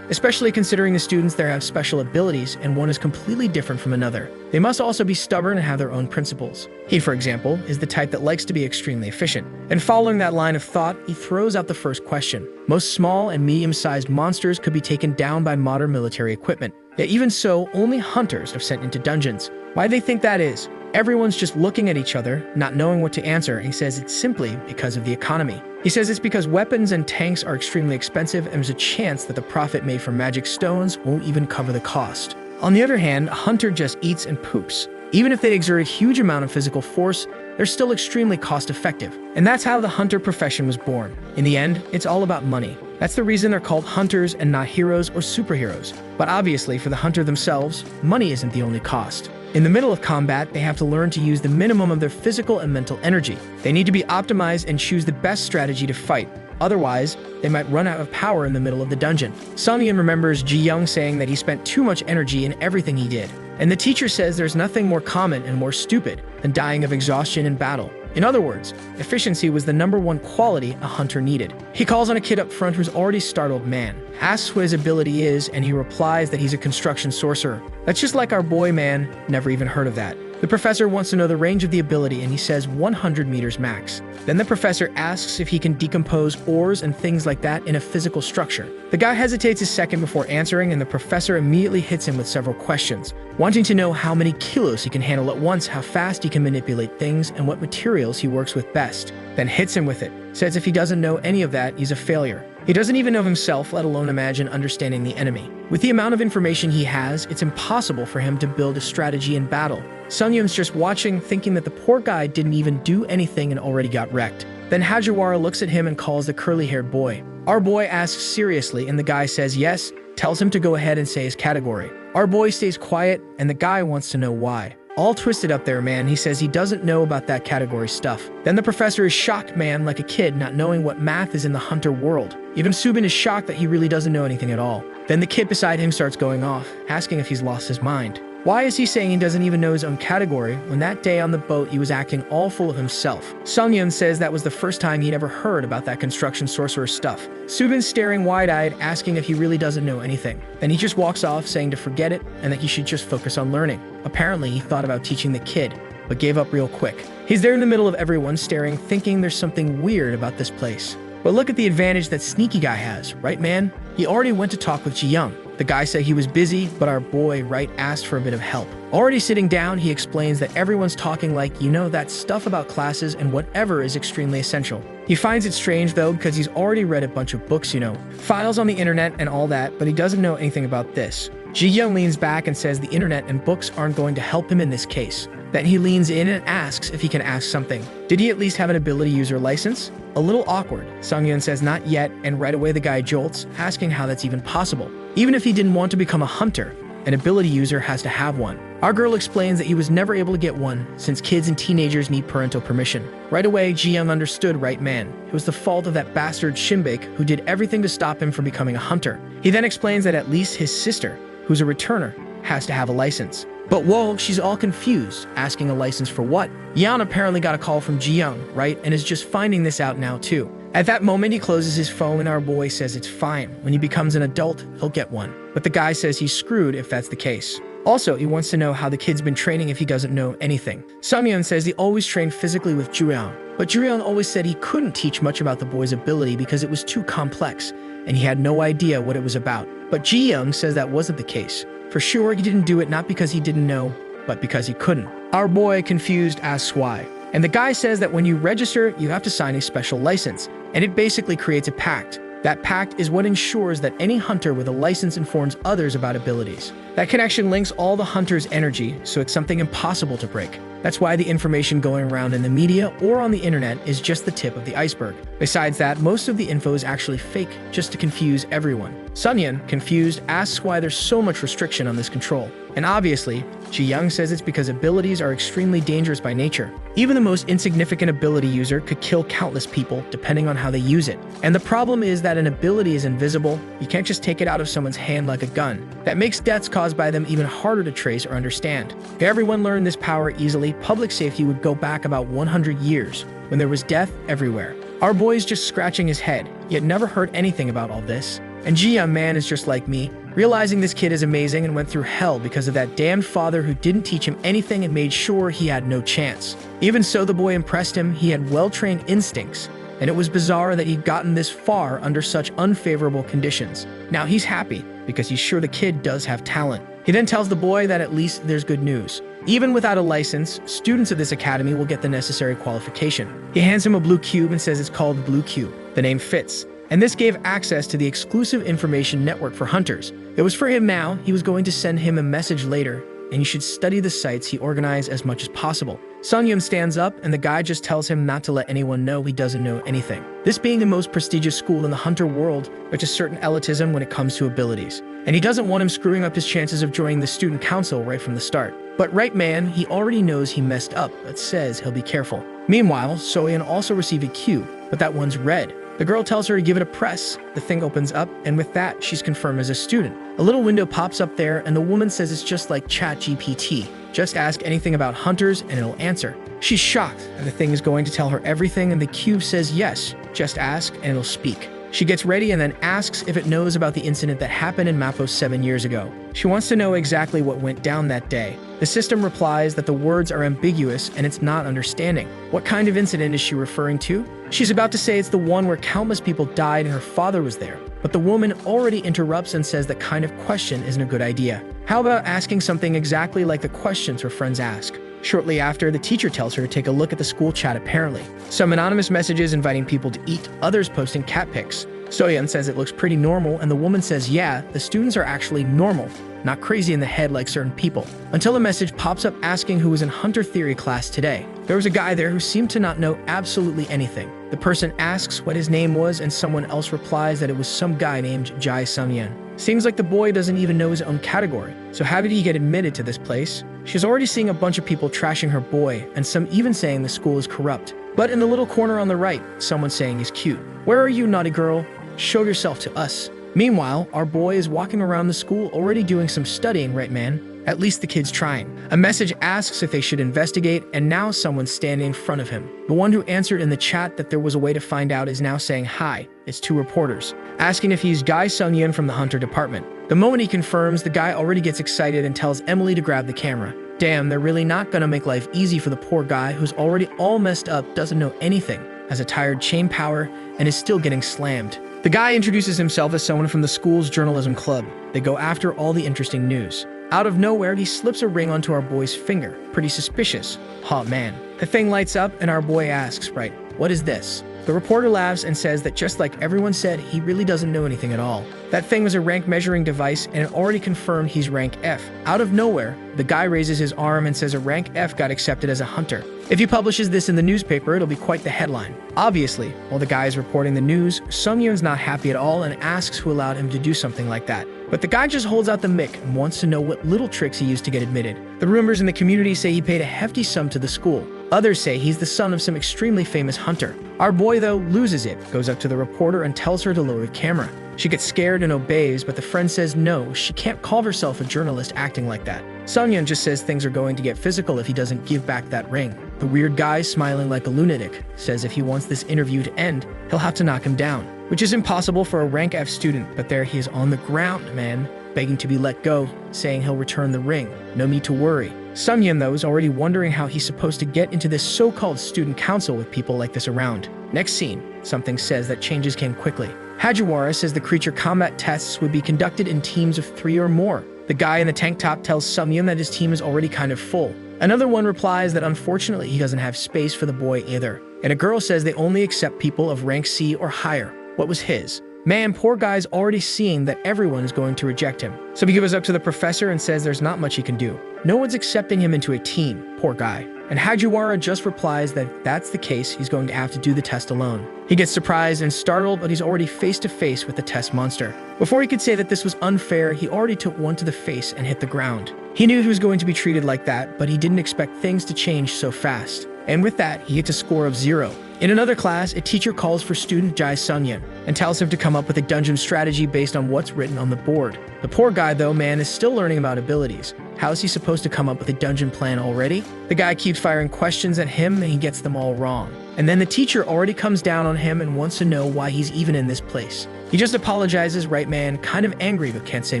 especially considering the students there have special abilities and one is completely different from another. They must also be stubborn and have their own principles. He, for example, is the type that likes to be extremely efficient. And following that line of thought, he throws out the first question. Most small and medium-sized monsters could be taken down by modern military equipment. Yet even so, only hunters are sent into dungeons. Why do they think that is? Everyone's just looking at each other, not knowing what to answer, and he says it's simply because of the economy. He says it's because weapons and tanks are extremely expensive and there's a chance that the profit made from magic stones won't even cover the cost. On the other hand, a hunter just eats and poops. Even if they exert a huge amount of physical force, they're still extremely cost-effective. And that's how the hunter profession was born. In the end, it's all about money. That's the reason they're called hunters and not heroes or superheroes. But obviously, for the hunter themselves, money isn't the only cost. In the middle of combat, they have to learn to use the minimum of their physical and mental energy. They need to be optimized and choose the best strategy to fight. Otherwise, they might run out of power in the middle of the dungeon. Sung-Yun remembers Ji-young saying that he spent too much energy in everything he did. And the teacher says there's nothing more common and more stupid than dying of exhaustion in battle. In other words, efficiency was the #1 quality a hunter needed. He calls on a kid up front who's already startled man, asks what his ability is, and he replies that he's a construction sorcerer. That's just like our boy man, never even heard of that. The professor wants to know the range of the ability and he says 100 meters max. Then the professor asks if he can decompose ores and things like that in a physical structure. The guy hesitates a second before answering and the professor immediately hits him with several questions, wanting to know how many kilos he can handle at once, how fast he can manipulate things, and what materials he works with best. Then hits him with it, says if he doesn't know any of that, he's a failure. He doesn't even know himself, let alone imagine understanding the enemy. With the amount of information he has, it's impossible for him to build a strategy in battle. Sung-Yun's just watching, thinking that the poor guy didn't even do anything and already got wrecked. Then Hajiwara looks at him and calls the curly-haired boy. Our boy asks seriously, and the guy says yes, tells him to go ahead and say his category. Our boy stays quiet, and the guy wants to know why. All twisted up there, man. He says he doesn't know about that category stuff. Then the professor is shocked, man, like a kid, not knowing what math is in the hunter world. Even Subin is shocked that he really doesn't know anything at all. Then the kid beside him starts going off, asking if he's lost his mind. Why is he saying he doesn't even know his own category when that day on the boat he was acting all full of himself? Sung-Yun says that was the first time he'd ever heard about that construction sorcerer stuff. Subin's staring wide-eyed, asking if he really doesn't know anything. Then he just walks off, saying to forget it and that he should just focus on learning. Apparently, he thought about teaching the kid, but gave up real quick. He's there in the middle of everyone staring, thinking there's something weird about this place. But look at the advantage that Sneaky Guy has, right, man? He already went to talk with Ji-young. The guy said he was busy, but our boy, right, asked for a bit of help. Already sitting down, he explains that everyone's talking like, you know, that stuff about classes and whatever is extremely essential. He finds it strange, though, because he's already read a bunch of books, you know, files on the internet and all that, but he doesn't know anything about this. Ji-young leans back and says the internet and books aren't going to help him in this case. Then he leans in and asks if he can ask something. Did he at least have an ability user license? A little awkward. Sung-Yun says not yet, and right away the guy jolts, asking how that's even possible. Even if he didn't want to become a hunter, an ability user has to have one. Our girl explains that he was never able to get one, since kids and teenagers need parental permission. Right away, Ji-young understood, right, man. It was the fault of that bastard Shinbik, who did everything to stop him from becoming a hunter. He then explains that at least his sister, who's a returner, has to have a license. But whoa, she's all confused, asking a license for what? Yan apparently got a call from Ji-young, right, and is just finding this out now too. At that moment, he closes his phone and our boy says it's fine. When he becomes an adult, he'll get one. But the guy says he's screwed if that's the case. Also, he wants to know how the kid's been training if he doesn't know anything. Sung-Yun says he always trained physically with Juryeon, but Juryeon always said he couldn't teach much about the boy's ability because it was too complex, and he had no idea what it was about. But Ji-young says that wasn't the case. For sure, he didn't do it not because he didn't know, but because he couldn't. Our boy, confused, asks why. And the guy says that when you register, you have to sign a special license, and it basically creates a pact. That pact is what ensures that any hunter with a license informs others about abilities. That connection links all the hunter's energy, so it's something impossible to break. That's why the information going around in the media or on the internet is just the tip of the iceberg. Besides that, most of the info is actually fake, just to confuse everyone. Sung-Yun, confused, asks why there's so much restriction on this control. And obviously, Ji-young says it's because abilities are extremely dangerous by nature. Even the most insignificant ability user could kill countless people depending on how they use it. And the problem is that an ability is invisible. You can't just take it out of someone's hand like a gun. That makes deaths caused by them even harder to trace or understand. If everyone learned this power easily, public safety would go back about 100 years, when there was death everywhere. Our boy's just scratching his head, yet never heard anything about all this. And Ji-young man is just like me, realizing this kid is amazing and went through hell because of that damned father who didn't teach him anything and made sure he had no chance. Even so, the boy impressed him. He had well-trained instincts, and it was bizarre that he'd gotten this far under such unfavorable conditions. Now he's happy because he's sure the kid does have talent. He then tells the boy that at least there's good news. Even without a license, students of this academy will get the necessary qualification. He hands him a blue cube and says it's called the Blue Cube. The name fits. And this gave access to the exclusive information network for hunters. It was for him now. He was going to send him a message later, and you should study the sites he organized as much as possible. Sun-yoon stands up, and the guy just tells him not to let anyone know he doesn't know anything. This being the most prestigious school in the hunter world, there's a certain elitism when it comes to abilities. And he doesn't want him screwing up his chances of joining the student council right from the start. But right man, he already knows he messed up, but says he'll be careful. Meanwhile, Soyeon also received a cube, but that one's red. The girl tells her to give it a press. The thing opens up, and with that, she's confirmed as a student. A little window pops up there, and the woman says it's just like ChatGPT. Just ask anything about hunters, and it'll answer. She's shocked that the thing is going to tell her everything, and the cube says yes. Just ask, and it'll speak. She gets ready and then asks if it knows about the incident that happened in Mapo 7 years ago. She wants to know exactly what went down that day. The system replies that the words are ambiguous and it's not understanding. What kind of incident is she referring to? She's about to say it's the one where countless people died and her father was there. But the woman already interrupts and says that kind of question isn't a good idea. How about asking something exactly like the questions her friends ask? Shortly after, the teacher tells her to take a look at the school chat apparently. Some anonymous messages inviting people to eat, others posting cat pics. Soyeon says it looks pretty normal, and the woman says yeah, the students are actually normal, not crazy in the head like certain people. Until a message pops up asking who was in Hunter Theory class today. There was a guy there who seemed to not know absolutely anything. The person asks what his name was, and someone else replies that it was some guy named Jai Sung-yeon. Seems like the boy doesn't even know his own category. So how did he get admitted to this place? She's already seeing a bunch of people trashing her boy, and some even saying the school is corrupt. But in the little corner on the right, someone's saying he's cute. Where are you, naughty girl? Show yourself to us. Meanwhile, our boy is walking around the school already doing some studying, right man? At least the kid's trying. A message asks if they should investigate, and now someone's standing in front of him. The one who answered in the chat that there was a way to find out is now saying hi. It's two reporters, asking if he's Guy Sung-yeon from the Hunter department. The moment he confirms, the guy already gets excited and tells Emily to grab the camera. Damn, they're really not gonna make life easy for the poor guy who's already all messed up, doesn't know anything, has a tired chain power, and is still getting slammed. The guy introduces himself as someone from the school's journalism club. They go after all the interesting news. Out of nowhere, he slips a ring onto our boy's finger. Pretty suspicious. Oh man. The thing lights up and our boy asks, right, what is this? The reporter laughs and says that just like everyone said, he really doesn't know anything at all. That thing was a rank measuring device and it already confirmed he's rank F. Out of nowhere, the guy raises his arm and says a rank F got accepted as a hunter. If he publishes this in the newspaper, it'll be quite the headline. Obviously, while the guy is reporting the news, Sung-yeon's not happy at all and asks who allowed him to do something like that. But the guy just holds out the mic and wants to know what little tricks he used to get admitted. The rumors in the community say he paid a hefty sum to the school. Others say he's the son of some extremely famous hunter. Our boy, though, loses it, goes up to the reporter and tells her to lower the camera. She gets scared and obeys, but the friend says no, she can't call herself a journalist acting like that. Sung-yeon just says things are going to get physical if he doesn't give back that ring. The weird guy, smiling like a lunatic, says if he wants this interview to end, he'll have to knock him down, which is impossible for a rank F student, but there he is on the ground, man, begging to be let go, saying he'll return the ring. No need to worry. Sung-yeon, though, is already wondering how he's supposed to get into this so-called student council with people like this around. Next scene, something says that changes came quickly. Hajiwara says the creature combat tests would be conducted in teams of 3 or more. The guy in the tank top tells Sung-yeon that his team is already kind of full. Another one replies that unfortunately he doesn't have space for the boy either. And a girl says they only accept people of rank C or higher. What was his? Man, poor guy's already seeing that everyone is going to reject him. So he gives up to the professor and says there's not much he can do. No one's accepting him into a team. Poor guy. and Hajiwara just replies that if that's the case, he's going to have to do the test alone. He gets surprised and startled, but he's already face to face with the test monster. Before he could say that this was unfair, he already took one to the face and hit the ground. He knew he was going to be treated like that, but he didn't expect things to change so fast. And with that, he gets a score of 0. In another class, a teacher calls for student Jai Sunyan and tells him to come up with a dungeon strategy based on what's written on the board. The poor guy, though, man, is still learning about abilities. How is he supposed to come up with a dungeon plan already? The guy keeps firing questions at him and he gets them all wrong. And then the teacher already comes down on him and wants to know why he's even in this place. He just apologizes, right man, kind of angry but can't say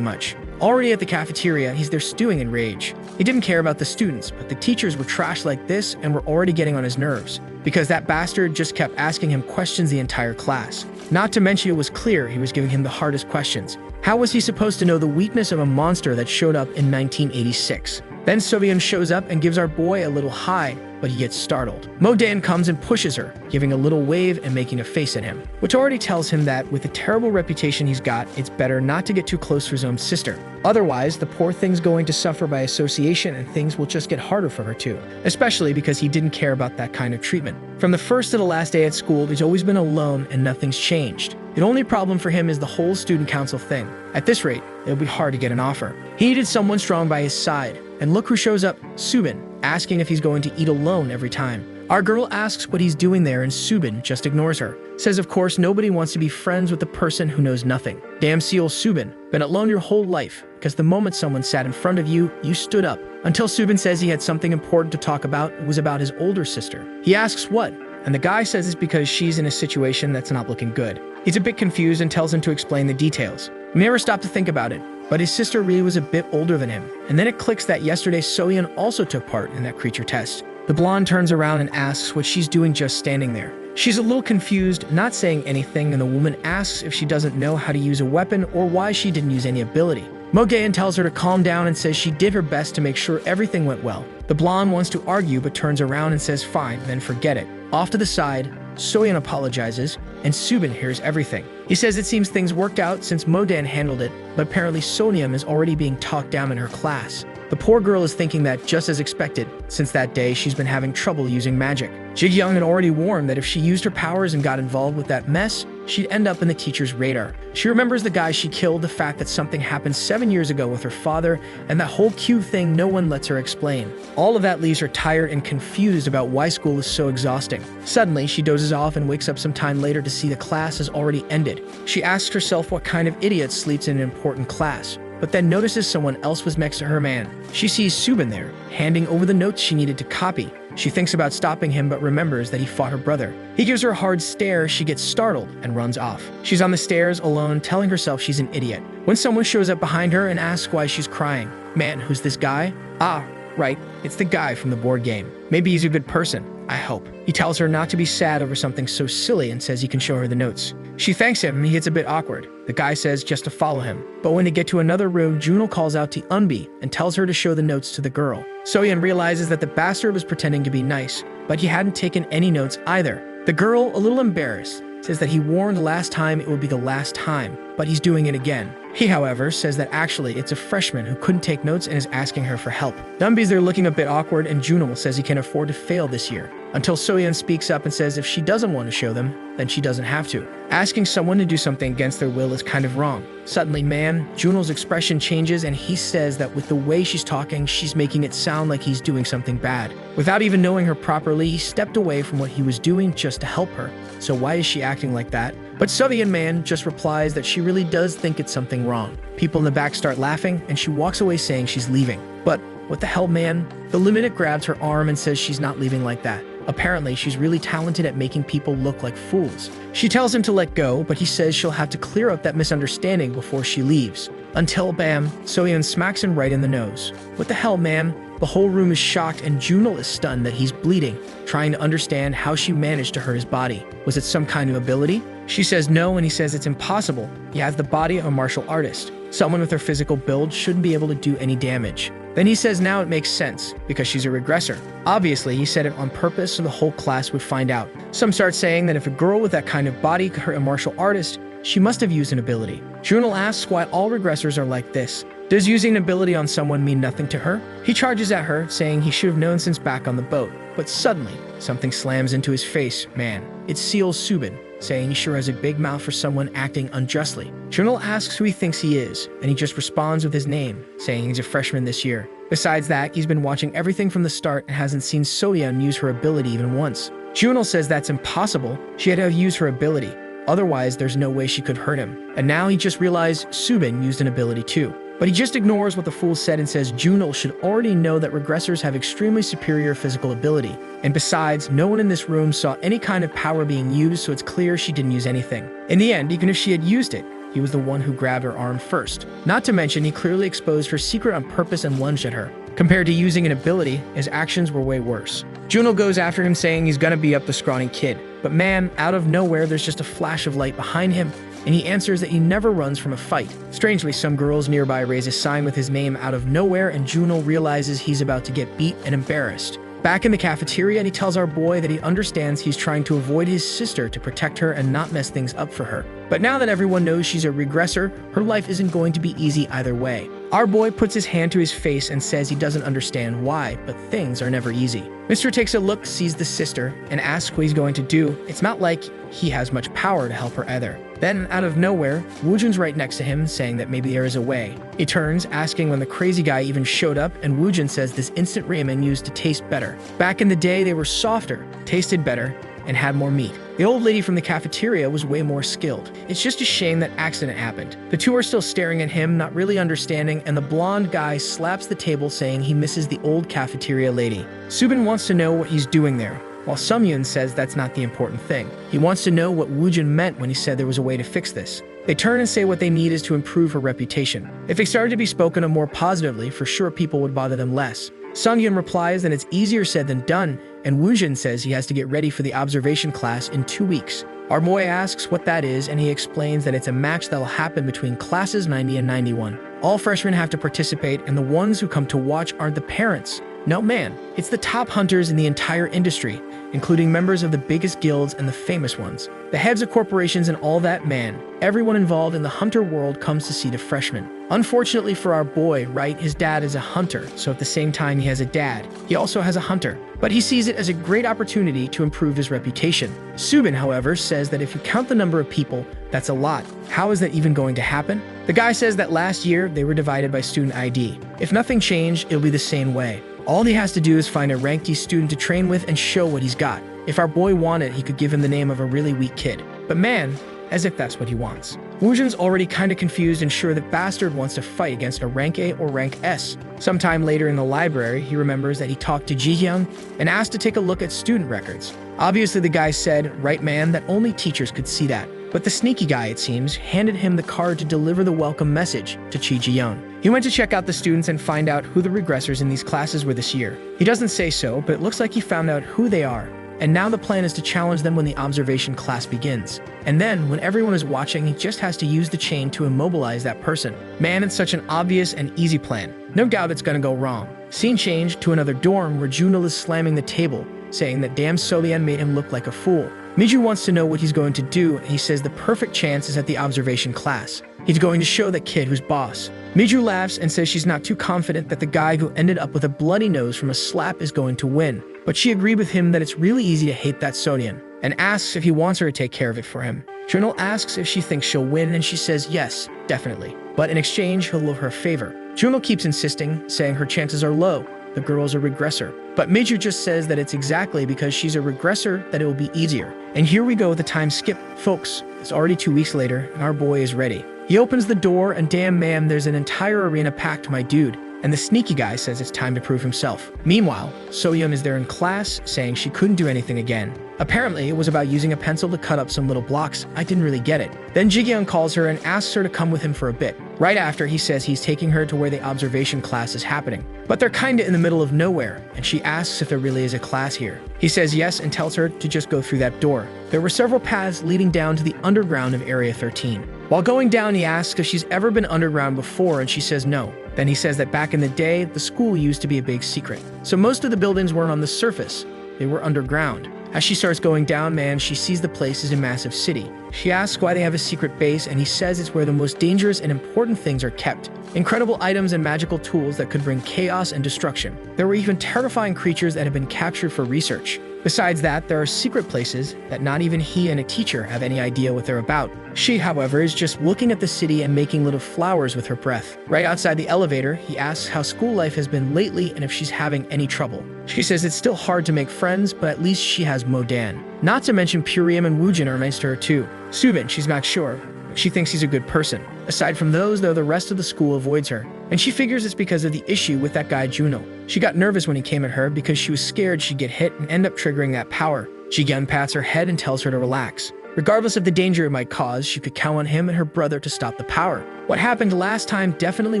much. Already at the cafeteria, he's there stewing in rage. He didn't care about the students, but the teachers were trash like this and were already getting on his nerves, because that bastard just kept asking him questions the entire class. Not to mention it was clear he was giving him the hardest questions. How was he supposed to know the weakness of a monster that showed up in 1986? Then Sovian shows up and gives our boy a little high, but he gets startled. Modan comes and pushes her, giving a little wave and making a face at him, which already tells him that with the terrible reputation he's got, it's better not to get too close to his own sister. Otherwise, the poor thing's going to suffer by association and things will just get harder for her too, especially because he didn't care about that kind of treatment. From the first to the last day at school, he's always been alone and nothing's changed. The only problem for him is the whole student council thing. At this rate, it'll be hard to get an offer. He needed someone strong by his side, and look who shows up, Subin, asking if he's going to eat alone every time. Our girl asks what he's doing there and Subin just ignores her. Says of course nobody wants to be friends with the person who knows nothing. Damn seal Subin, been alone your whole life, because the moment someone sat in front of you, you stood up. Until Subin says he had something important to talk about, it was about his older sister. He asks what, and the guy says it's because she's in a situation that's not looking good. He's a bit confused and tells him to explain the details. He never stopped to think about it, but his sister really was a bit older than him. And then it clicks that yesterday Soyeon also took part in that creature test. The blonde turns around and asks what she's doing just standing there. She's a little confused, not saying anything, and the woman asks if she doesn't know how to use a weapon or why she didn't use any ability. Mogayan tells her to calm down and says she did her best to make sure everything went well. The blonde wants to argue but turns around and says fine, then forget it. Off to the side, Soyeon apologizes, and Subin hears everything. He says it seems things worked out since Modan handled it, but apparently Sonyam is already being talked down in her class. The poor girl is thinking that just as expected, since that day she's been having trouble using magic. Ji-young had already warned that if she used her powers and got involved with that mess, she'd end up in the teacher's radar. She remembers the guy she killed, the fact that something happened 7 years ago with her father, and that whole Q thing no one lets her explain. All of that leaves her tired and confused about why school is so exhausting. Suddenly, she dozes off and wakes up some time later to see the class has already ended. She asks herself what kind of idiot sleeps in an important class, but then notices someone else was next to her man. She sees Subin there, handing over the notes she needed to copy. She thinks about stopping him but remembers that he fought her brother. He gives her a hard stare, she gets startled and runs off. She's on the stairs alone, telling herself she's an idiot, when someone shows up behind her and asks why she's crying. Man, who's this guy? Ah, right, it's the guy from the board game. Maybe he's a good person, I hope. He tells her not to be sad over something so silly and says he can show her the notes. She thanks him and he gets a bit awkward. The guy says just to follow him. But when they get to another room, Junel calls out to Unbi and tells her to show the notes to the girl. Soyeon realizes that the bastard was pretending to be nice, but he hadn't taken any notes either. The girl, a little embarrassed, says that he warned last time it would be the last time, but he's doing it again. He, however, says that actually it's a freshman who couldn't take notes and is asking her for help. Dumby's there looking a bit awkward and Junel says he can afford to fail this year. Until Soyeon speaks up and says if she doesn't want to show them, then she doesn't have to. Asking someone to do something against their will is kind of wrong. Suddenly, man, Junel's expression changes and he says that with the way she's talking, she's making it sound like he's doing something bad. Without even knowing her properly, he stepped away from what he was doing just to help her. So why is she acting like that? But Soyeon man just replies that she really does think it's something wrong. People in the back start laughing and she walks away saying she's leaving. But what the hell, man? The luminate grabs her arm and says she's not leaving like that. Apparently, she's really talented at making people look like fools. She tells him to let go, but he says she'll have to clear up that misunderstanding before she leaves. Until bam, Soyeon smacks him right in the nose. What the hell, man? The whole room is shocked and Junel is stunned that he's bleeding, trying to understand how she managed to hurt his body. Was it some kind of ability? She says no and he says it's impossible. He has the body of a martial artist. Someone with her physical build shouldn't be able to do any damage. Then he says now it makes sense, because she's a regressor. Obviously, he said it on purpose so the whole class would find out. Some start saying that if a girl with that kind of body could hurt a martial artist, she must have used an ability. Junel asks why all regressors are like this, Does using an ability on someone mean nothing to her? He charges at her, saying he should have known since back on the boat. But suddenly, something slams into his face. Man, it seals Subin, saying he sure has a big mouth for someone acting unjustly. Junil asks who he thinks he is, and he just responds with his name, saying he's a freshman this year. Besides that, he's been watching everything from the start and hasn't seen Soyeon use her ability even once. Junil says that's impossible. She had to have used her ability. Otherwise, there's no way she could hurt him. And now he just realized Subin used an ability too. But he just ignores what the fool said and says Junil should already know that regressors have extremely superior physical ability. And besides, no one in this room saw any kind of power being used, so it's clear she didn't use anything. In the end, even if she had used it, he was the one who grabbed her arm first. Not to mention, he clearly exposed her secret on purpose and lunged at her. Compared to using an ability, his actions were way worse. Junil goes after him saying he's gonna beat up the scrawny kid. But man, out of nowhere, there's just a flash of light behind him, and he answers that he never runs from a fight. Strangely, some girls nearby raise a sign with his name out of nowhere, and Junil realizes he's about to get beat and embarrassed. Back in the cafeteria, he tells our boy that he understands he's trying to avoid his sister to protect her and not mess things up for her. But now that everyone knows she's a regressor, her life isn't going to be easy either way. Our boy puts his hand to his face and says he doesn't understand why, but things are never easy. Mr. takes a look, sees the sister, and asks what he's going to do. It's not like he has much power to help her either. Then, out of nowhere, Woojun's right next to him, saying that maybe there is a way. He turns, asking when the crazy guy even showed up, and Woojun says this instant ramen used to taste better. Back in the day, they were softer, tasted better, and had more meat. The old lady from the cafeteria was way more skilled. It's just a shame that accident happened. The two are still staring at him, not really understanding, and the blonde guy slaps the table saying he misses the old cafeteria lady. Subin wants to know what he's doing there, while Sumyun says that's not the important thing. He wants to know what Woojun meant when he said there was a way to fix this. They turn and say what they need is to improve her reputation. If they started to be spoken of more positively, for sure people would bother them less. Sunghyun replies that it's easier said than done, and Woojun says he has to get ready for the observation class in 2 weeks. Our boy asks what that is, and he explains that it's a match that'll happen between classes 90 and 91. All freshmen have to participate, and the ones who come to watch aren't the parents. No man, it's the top hunters in the entire industry, including members of the biggest guilds and the famous ones. The heads of corporations and all that, man. Everyone involved in the hunter world comes to see the freshmen. Unfortunately for our boy, right, his dad is a hunter, so at the same time he has a dad, he also has a hunter. But he sees it as a great opportunity to improve his reputation. Subin, however, says that if you count the number of people, that's a lot. How is that even going to happen? The guy says that last year they were divided by student ID. If nothing changed, it'll be the same way. All he has to do is find a ranked D student to train with and show what he's got. If our boy wanted, he could give him the name of a really weak kid. But man, as if that's what he wants. Woojun's already kinda confused and sure that Bastard wants to fight against a rank A or rank S. Sometime later in the library, he remembers that he talked to Jihyun and asked to take a look at student records. Obviously the guy said, right man, that only teachers could see that. But the sneaky guy, it seems, handed him the card to deliver the welcome message to Chi Ji-yeon. He went to check out the students and find out who the regressors in these classes were this year. He doesn't say so, but it looks like he found out who they are. And now the plan is to challenge them when the observation class begins. And then, when everyone is watching, he just has to use the chain to immobilize that person. Man, it's such an obvious and easy plan. No doubt it's gonna go wrong. Scene change to another dorm where Junil is slamming the table, saying that damn Solian made him look like a fool. Miju wants to know what he's going to do, and he says the perfect chance is at the observation class. He's going to show that kid who's boss. Miju laughs and says she's not too confident that the guy who ended up with a bloody nose from a slap is going to win. But she agreed with him that it's really easy to hate that Sodian, and asks if he wants her to take care of it for him. Junil asks if she thinks she'll win, and she says yes, definitely. But in exchange, he'll love her a favor. Junil keeps insisting, saying her chances are low. The girl's a regressor. But Miju just says that it's exactly because she's a regressor that it will be easier. And here we go with the time skip. Folks, it's already 2 weeks later, and our boy is ready. He opens the door, and damn man, there's an entire arena packed, my dude. And the sneaky guy says it's time to prove himself. Meanwhile, Soyeon is there in class, saying she couldn't do anything again. Apparently, it was about using a pencil to cut up some little blocks. I didn't really get it. Then Jigyun calls her and asks her to come with him for a bit. Right after, he says he's taking her to where the observation class is happening. But they're kinda in the middle of nowhere, and she asks if there really is a class here. He says yes and tells her to just go through that door. There were several paths leading down to the underground of Area 13. While going down, he asks if she's ever been underground before, and she says no. Then he says that back in the day, the school used to be a big secret. So most of the buildings weren't on the surface, they were underground. As she starts going down, man, she sees the place is a massive city. She asks why they have a secret base, and he says it's where the most dangerous and important things are kept. Incredible items and magical tools that could bring chaos and destruction. There were even terrifying creatures that have been captured for research. Besides that, there are secret places that not even he and a teacher have any idea what they're about. She, however, is just looking at the city and making little flowers with her breath. Right outside the elevator, he asks how school life has been lately and if she's having any trouble. She says it's still hard to make friends, but at least she has Modan. Not to mention Purium and Woojin are nice to her too. Subin, she's not sure. She thinks he's a good person. Aside from those, though, the rest of the school avoids her, and she figures it's because of the issue with that guy Juno. She got nervous when he came at her because she was scared she'd get hit and end up triggering that power. Ji-Gyun pats her head and tells her to relax. Regardless of the danger it might cause, she could count on him and her brother to stop the power. What happened last time definitely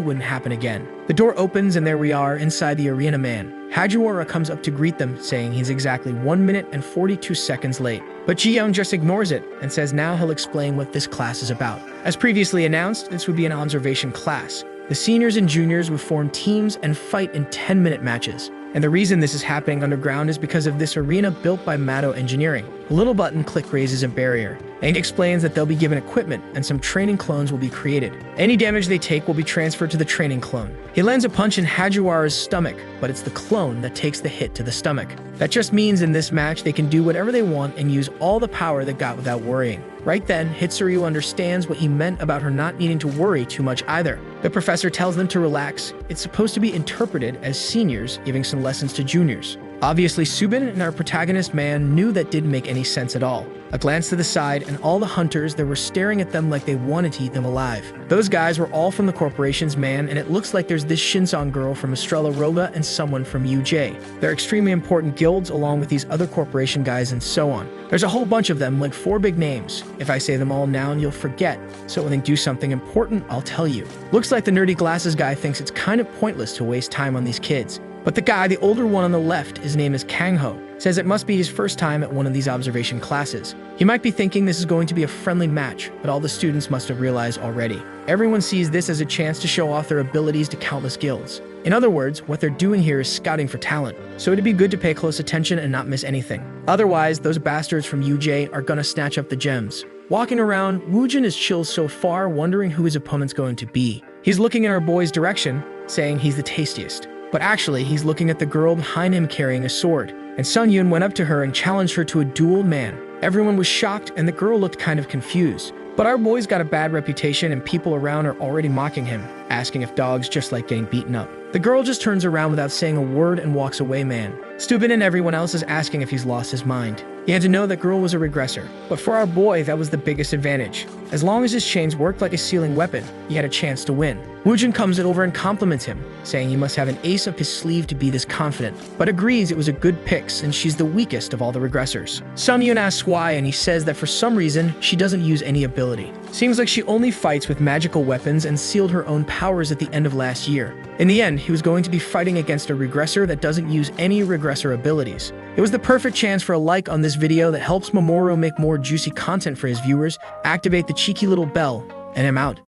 wouldn't happen again. The door opens and there we are inside the arena man. Hajiwara comes up to greet them, saying he's exactly 1 minute and 42 seconds late. But Ji-Young just ignores it and says now he'll explain what this class is about. As previously announced, this would be an observation class. The seniors and juniors would form teams and fight in 10-minute matches. And the reason this is happening underground is because of this arena built by Mado Engineering. A little button click raises a barrier, and it explains that they'll be given equipment and some training clones will be created. Any damage they take will be transferred to the training clone. He lands a punch in Hajiwara's stomach, but it's the clone that takes the hit to the stomach. That just means in this match they can do whatever they want and use all the power they got without worrying. Right then, Hitsuryu understands what he meant about her not needing to worry too much either. The professor tells them to relax. It's supposed to be interpreted as seniors giving some lessons to juniors. Obviously, Subin and our protagonist man knew that didn't make any sense at all. A glance to the side, and all the hunters that were staring at them like they wanted to eat them alive. Those guys were all from the corporation's man, and it looks like there's this Shinson girl from Estrella Roga and someone from UJ. They're extremely important guilds along with these other corporation guys and so on. There's a whole bunch of them, like 4 big names. If I say them all now, you'll forget. So when they do something important, I'll tell you. Looks like the nerdy glasses guy thinks it's kind of pointless to waste time on these kids. But the guy, the older one on the left, his name is Kang Ho, says it must be his first time at one of these observation classes. He might be thinking this is going to be a friendly match, but all the students must have realized already. Everyone sees this as a chance to show off their abilities to countless guilds. In other words, what they're doing here is scouting for talent, so it'd be good to pay close attention and not miss anything. Otherwise, those bastards from UJ are gonna snatch up the gems. Walking around, Woojin is chill so far, wondering who his opponent's going to be. He's looking in our boy's direction, saying he's the tastiest. But actually, he's looking at the girl behind him carrying a sword. And Sun Yun went up to her and challenged her to a duel man. Everyone was shocked and the girl looked kind of confused. But our boy's got a bad reputation and people around are already mocking him, asking if dogs just like getting beaten up. The girl just turns around without saying a word and walks away man. Stupid and everyone else is asking if he's lost his mind. He had to know that girl was a regressor. But for our boy, that was the biggest advantage. As long as his chains worked like a sealing weapon, he had a chance to win. Woojin comes over and compliments him, saying he must have an ace up his sleeve to be this confident, but agrees it was a good pick since she's the weakest of all the regressors. Sun Yun asks why, and he says that for some reason, she doesn't use any ability. Seems like she only fights with magical weapons and sealed her own powers at the end of last year. In the end, he was going to be fighting against a regressor that doesn't use any regressor abilities. It was the perfect chance for a like on this video that helps Mamoru make more juicy content for his viewers, activate the cheeky little bell, and I'm out.